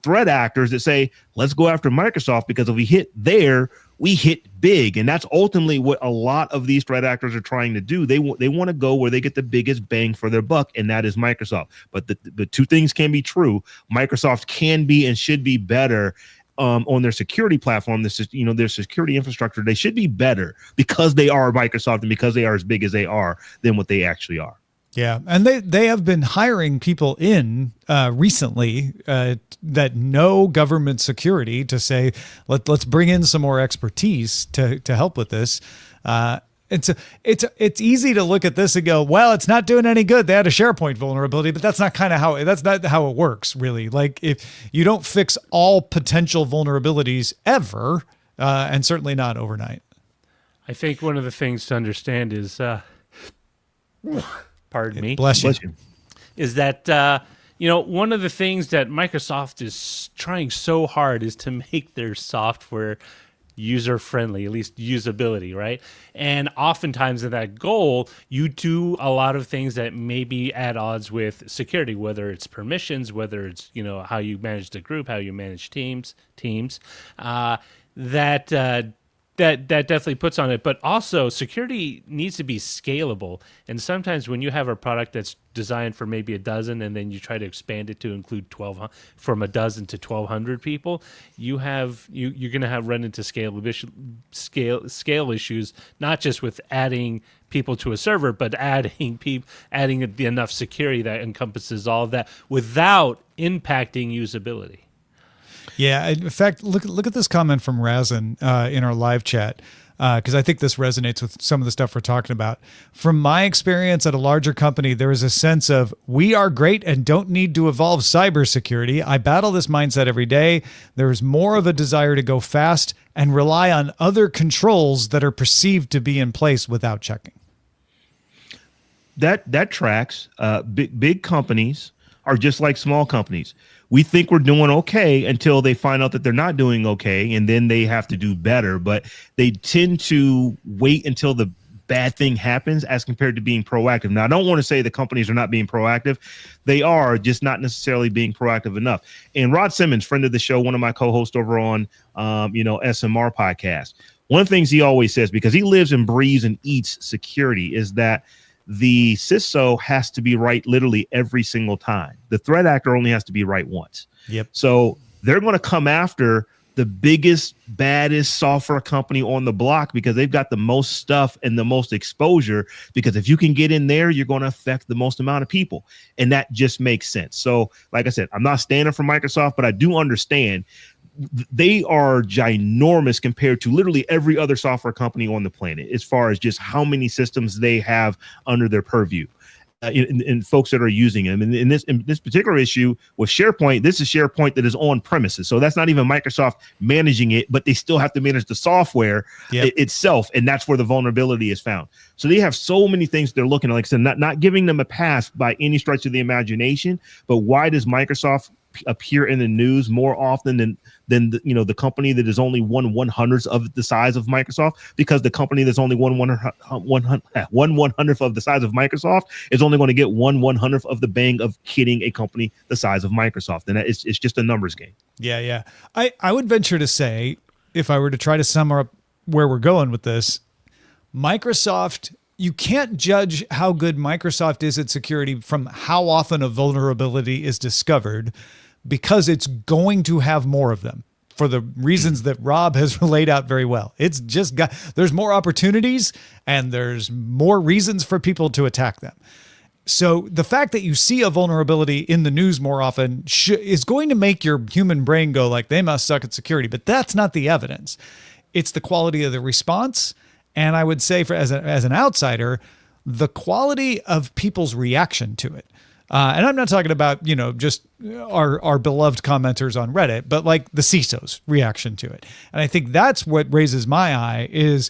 threat actors that say, let's go after Microsoft because if we hit there, we hit big. And that's ultimately what a lot of these threat actors are trying to do. They want to go where they get the biggest bang for their buck, and that is Microsoft. But the two things can be true. Microsoft can be and should be better on their security platform. This is, their security infrastructure. They should be better because they are Microsoft and because they are as big as they are than what they actually are. Yeah, and they have been hiring people in recently that know government security to say, let's bring in some more expertise to help with this. And so it's easy to look at this and go, well, it's not doing any good. They had a SharePoint vulnerability, but that's not how it works, really. Like if you don't fix all potential vulnerabilities ever, and certainly not overnight. I think one of the things to understand is, pardon me, bless you, is that one of the things that Microsoft is trying so hard is to make their software user-friendly, at least usability, right? And oftentimes in that goal, you do a lot of things that may be at odds with security, whether it's permissions, whether it's, how you manage the group, how you manage teams, that definitely puts on it. But also security needs to be scalable. And sometimes when you have a product that's designed for maybe a dozen and then you try to expand it to include 12 from a dozen to 1,200 people, you're going to run into scale issues, not just with adding people to a server, but adding enough security that encompasses all of that without impacting usability. Yeah, in fact, look at this comment from Razin in our live chat, because I think this resonates with some of the stuff we're talking about. From my experience at a larger company, there is a sense of we are great and don't need to evolve cybersecurity. I battle this mindset every day. There is more of a desire to go fast and rely on other controls that are perceived to be in place without checking. That tracks. Big companies are just like small companies. We think we're doing okay until they find out that they're not doing okay, and then they have to do better. But they tend to wait until the bad thing happens as compared to being proactive. Now, I don't want to say the companies are not being proactive. They are, just not necessarily being proactive enough. And Rod Simmons, friend of the show, one of my co-hosts over on SMR podcast, one of the things he always says, because he lives and breathes and eats security, is that the CISO has to be right literally every single time. The threat actor only has to be right once. Yep. So they're going to come after the biggest, baddest software company on the block because they've got the most stuff and the most exposure, because if you can get in there, you're going to affect the most amount of people. And that just makes sense. So like I said, I'm not standing for Microsoft, but I do understand they are ginormous compared to literally every other software company on the planet as far as just how many systems they have under their purview and folks that are using them. And in this particular issue with SharePoint, this is SharePoint that is on premises. So that's not even Microsoft managing it, but they still have to manage the software itself. And that's where the vulnerability is found. So they have so many things they're looking at. Like I said, not giving them a pass by any stretch of the imagination, but why does Microsoft appear in the news more often than the company that is only 1/100th of the size of Microsoft, because the company that's only 1/100th of the size of Microsoft is only going to get 1/100th of the bang of hitting a company the size of Microsoft, and it's just a numbers game. Yeah. I would venture to say, if I were to try to sum up where we're going with this, Microsoft, you can't judge how good Microsoft is at security from how often a vulnerability is discovered, because it's going to have more of them for the reasons that Robb has laid out very well. It's just there's more opportunities and there's more reasons for people to attack them. So the fact that you see a vulnerability in the news more often is going to make your human brain go like, they must suck at security, but that's not the evidence. It's the quality of the response. And I would say, as an outsider, the quality of people's reaction to it. And I'm not talking about, just our beloved commenters on Reddit, but like the CISO's reaction to it. And I think that's what raises my eye is,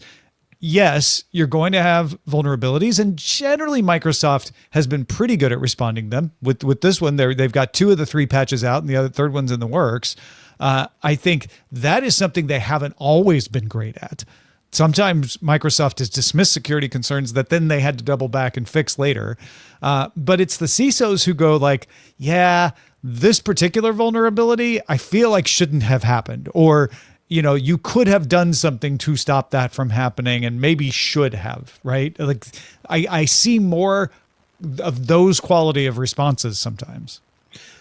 yes, you're going to have vulnerabilities, and generally Microsoft has been pretty good at responding them. With this one, they've got 2 of the 3 patches out, and the third one's in the works. I think that is something they haven't always been great at. Sometimes Microsoft has dismissed security concerns that then they had to double back and fix later. But it's the CISOs who go like, yeah, this particular vulnerability, I feel like shouldn't have happened. Or, you could have done something to stop that from happening and maybe should have, right? Like I see more of those quality of responses sometimes.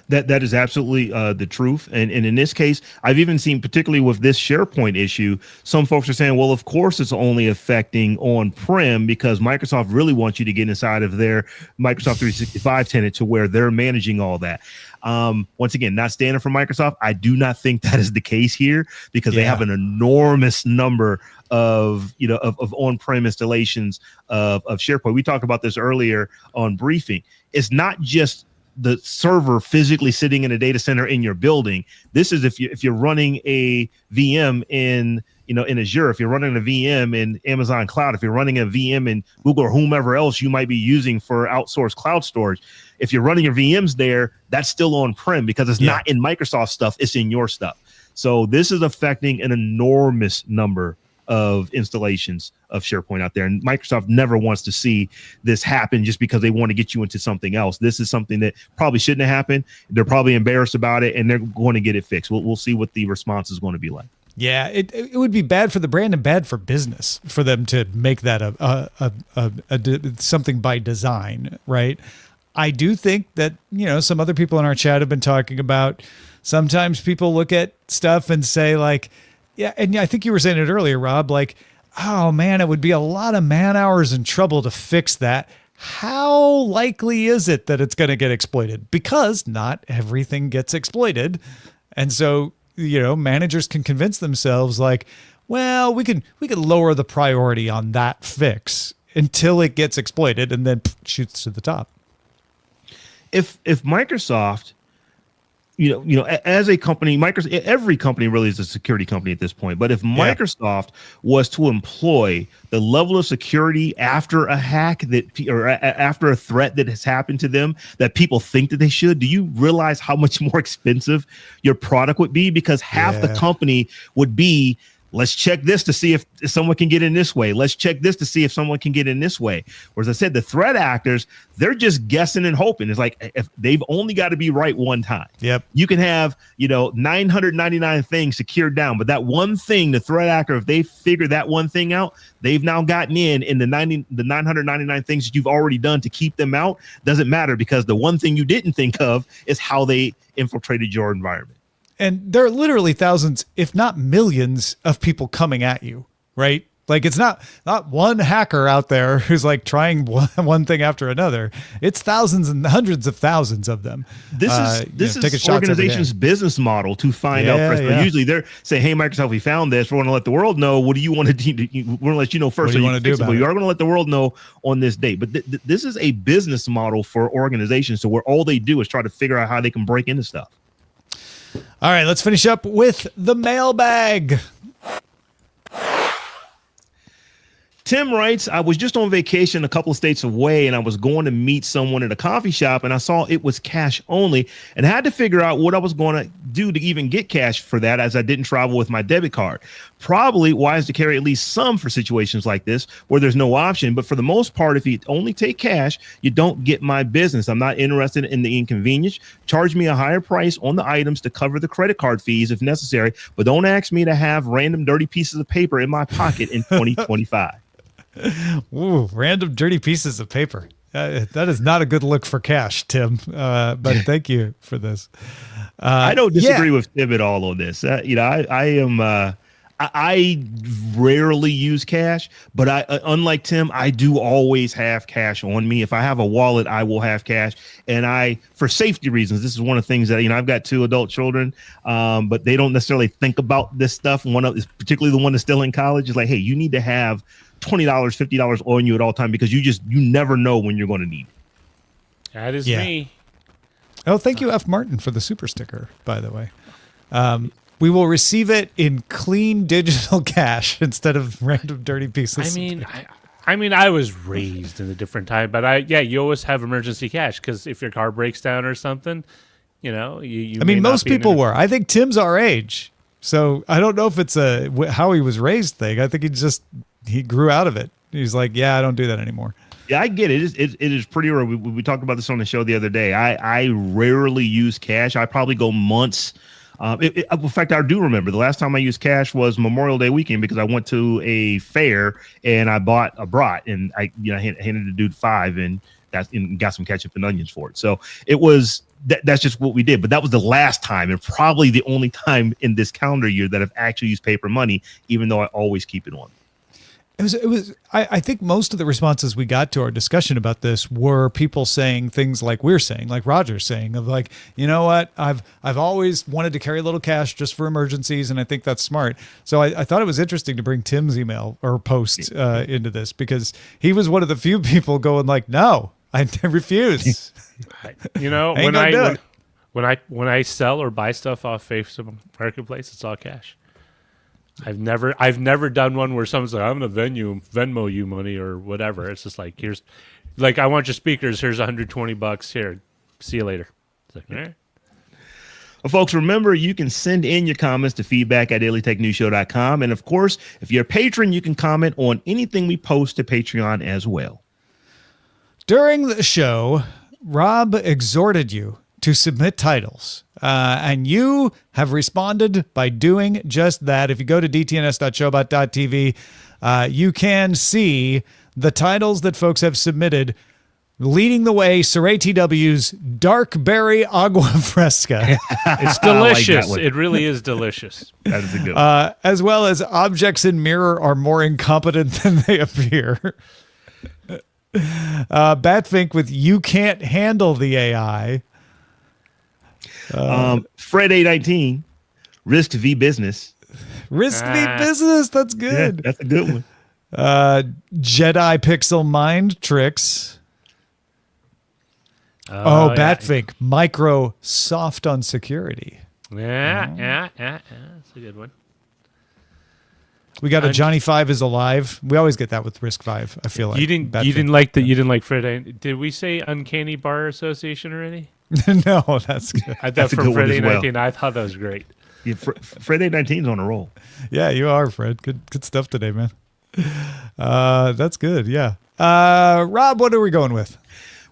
That is absolutely the truth. And in this case, I've even seen, particularly with this SharePoint issue, some folks are saying, well, of course it's only affecting on-prem because Microsoft really wants you to get inside of their Microsoft 365 tenant to where they're managing all that. Once again, not standing for Microsoft, I do not think that is the case here, because they have an enormous number of on-prem installations of SharePoint. We talked about this earlier on briefing. It's not just the server physically sitting in a data center in your building. This is if you're running a VM in Azure, if you're running a VM in Amazon Cloud, if you're running a VM in Google or whomever else you might be using for outsourced cloud storage, if you're running your VMs there, that's still on-prem because it's not in Microsoft stuff, it's in your stuff. So this is affecting an enormous number of installations of SharePoint out there. And Microsoft never wants to see this happen just because they want to get you into something else. This is something that probably shouldn't have happened. They're probably embarrassed about it, and they're going to get it fixed. We'll see what the response is going to be like. Yeah, it would be bad for the brand and bad for business for them to make that something by design, right? I do think that, some other people in our chat have been talking about sometimes people look at stuff and say like, yeah, and I think you were saying it earlier, Robb, like, oh man, it would be a lot of man hours and trouble to fix that. How likely is it that it's going to get exploited? Because not everything gets exploited. And so, managers can convince themselves like, well, we could lower the priority on that fix until it gets exploited and then shoots to the top. If Microsoft, as a company, every company really is a security company at this point. But if Microsoft was to employ the level of security after a hack or after a threat that has happened to them that people think that they should, do you realize how much more expensive your product would be? Because half the company would be, let's check this to see if someone can get in this way. Let's check this to see if someone can get in this way. Whereas I said, the threat actors, they're just guessing and hoping. It's like, if they've only got to be right one time. Yep. You can have, 999 things secured down, but that one thing, the threat actor, if they figure that one thing out, they've now gotten in the 999 things that you've already done to keep them out. Doesn't matter, because the one thing you didn't think of is how they infiltrated your environment. And there are literally thousands, if not millions, of people coming at you, right? Like, it's not one hacker out there who's like trying one thing after another. It's thousands and hundreds of thousands of them. This is organization's business model to find out first. Yeah. Usually they're saying, hey, Microsoft, we found this. We want to let the world know. What do you want to do? We want to let you know first. What do you want to do about it? We are going to let the world know on this date. But this is a business model for organizations. So where all they do is try to figure out how they can break into stuff. All right, let's finish up with the mailbag. Tim writes, I was just on vacation a couple of states away, and I was going to meet someone at a coffee shop, and I saw it was cash only and had to figure out what I was going to do to even get cash for that, as I didn't travel with my debit card. Probably wise to carry at least some for situations like this where there's no option. But for the most part, if you only take cash, you don't get my business. I'm not interested in the inconvenience. Charge me a higher price on the items to cover the credit card fees if necessary, but don't ask me to have random dirty pieces of paper in my pocket in 2025. Ooh, random dirty pieces of paper. That is not a good look for cash, Tim. But thank you for this. I don't disagree with Tim at all on this. I rarely use cash, but unlike Tim, I do always have cash on me. If I have a wallet, I will have cash. And for safety reasons, this is one of the things that, I've got 2 adult children, but they don't necessarily think about this stuff. Particularly the one that's still in college, is like, hey, you need to have $20, $50 on you at all time, because you never know when you're going to need it. That is me. Oh, thank you, F. Martin, for the super sticker, by the way. We will receive it in clean digital cash instead of random dirty pieces. I was raised in a different time, but you always have emergency cash, because if your car breaks down or something, you most people were. I think Tim's our age, so I don't know if it's how he was raised thing. I think he grew out of it. He's like, I don't do that anymore. Yeah, I get it. It is pretty rare. We talked about this on the show the other day. I rarely use cash. I probably go months. In fact, I do remember the last time I used cash was Memorial Day weekend, because I went to a fair and I bought a brat, and I handed the dude $5 and got some ketchup and onions for it. So it was that's just what we did. But that was the last time, and probably the only time in this calendar year that I've actually used paper money, even though I always keep it on. It was. I think most of the responses we got to our discussion about this were people saying things like we're saying, like Roger's saying, of like, you know what, I've always wanted to carry a little cash just for emergencies, and I think that's smart. So I thought it was interesting to bring Tim's email or post into this, because he was one of the few people going like, no, I refuse. When I sell or buy stuff off Facebook Marketplace, it's all cash. I've never done one where someone's like, I'm gonna Venmo you money or whatever. It's just like, I want your speakers. Here's $120. Here, see you later. It's like, all right. Well, folks, remember, you can send in your comments to feedback@dailytechnewsshow.com. And of course, if you're a patron, you can comment on anything we post to Patreon as well. During the show, Robb exhorted you to submit titles. And you have responded by doing just that. If you go to dtns.showbot.tv, you can see the titles that folks have submitted. Leading the way, Saray TW's Dark Berry Agua Fresca. It's delicious. It really is delicious. That is a good one. As well as Objects in Mirror are more incompetent than they appear. Batfink with You Can't Handle the AI. Fred A19, RISC-V business. RISC-V business, that's good. Yeah, that's a good one. Jedi Pixel Mind Tricks. Batfink, Micro Soft on Security. Yeah, that's a good one. We got a Johnny 5 is alive. We always get that with RISC-V. I feel like you didn't like Fred A. Did we say Uncanny Bar Association already? No, that's good. I thought from Fred A19. I thought that was great. Yeah, Fred A19's on a roll. Yeah, you are, Fred. Good stuff today, man. That's good. Yeah. Rob, what are we going with?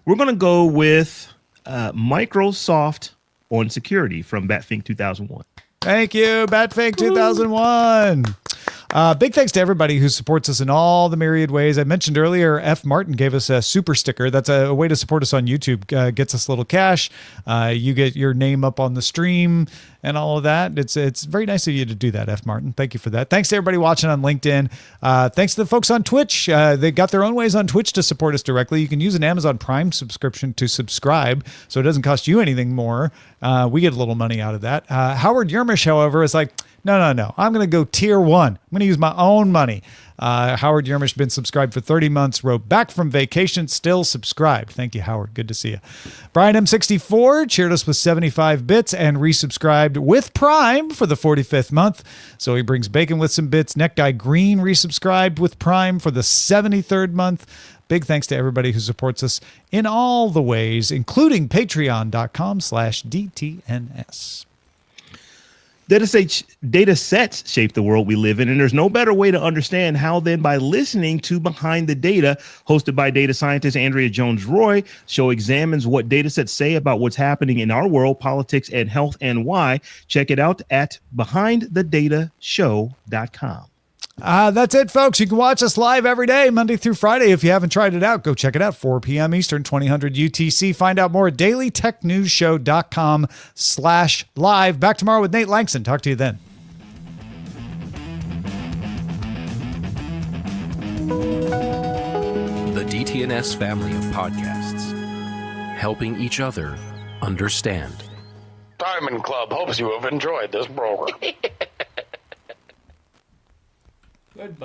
We're going to go with Microsoft on security from Batfink 2001. Thank you, Batfink 2001. Big thanks to everybody who supports us in all the myriad ways. I mentioned earlier, F. Martin gave us a super sticker. That's a way to support us on YouTube. Gets us a little cash. You get your name up on the stream and all of that. It's very nice of you to do that, F. Martin. Thank you for that. Thanks to everybody watching on LinkedIn. Thanks to the folks on Twitch. They got their own ways on Twitch to support us directly. You can use an Amazon Prime subscription to subscribe, so it doesn't cost you anything more. We get a little money out of that. Howard Yermish, however, is like, No. I'm going to go tier 1. I'm going to use my own money. Howard Yermish been subscribed for 30 months. Wrote back from vacation, still subscribed. Thank you, Howard. Good to see you. Brian M64 cheered us with 75 bits and resubscribed with Prime for the 45th month. So he brings bacon with some bits. Neck Guy Green resubscribed with Prime for the 73rd month. Big thanks to everybody who supports us in all the ways, including patreon.com/DTNS. Data sets shape the world we live in, and there's no better way to understand how than by listening to Behind the Data, hosted by data scientist Andrea Jones-Roy. Show examines what data sets say about what's happening in our world, politics, and health, and why. Check it out at behindthedatashow.com. That's it, folks. You can watch us live every day, Monday through Friday. If you haven't tried it out, go check it out. 4 p.m. Eastern, 2000 UTC. Find out more at dailytechnewsshow.com/live. Back tomorrow with Nate Langston. Talk to you then. The DTNS family of podcasts, helping each other understand. Diamond Club hopes you have enjoyed this program. Goodbye.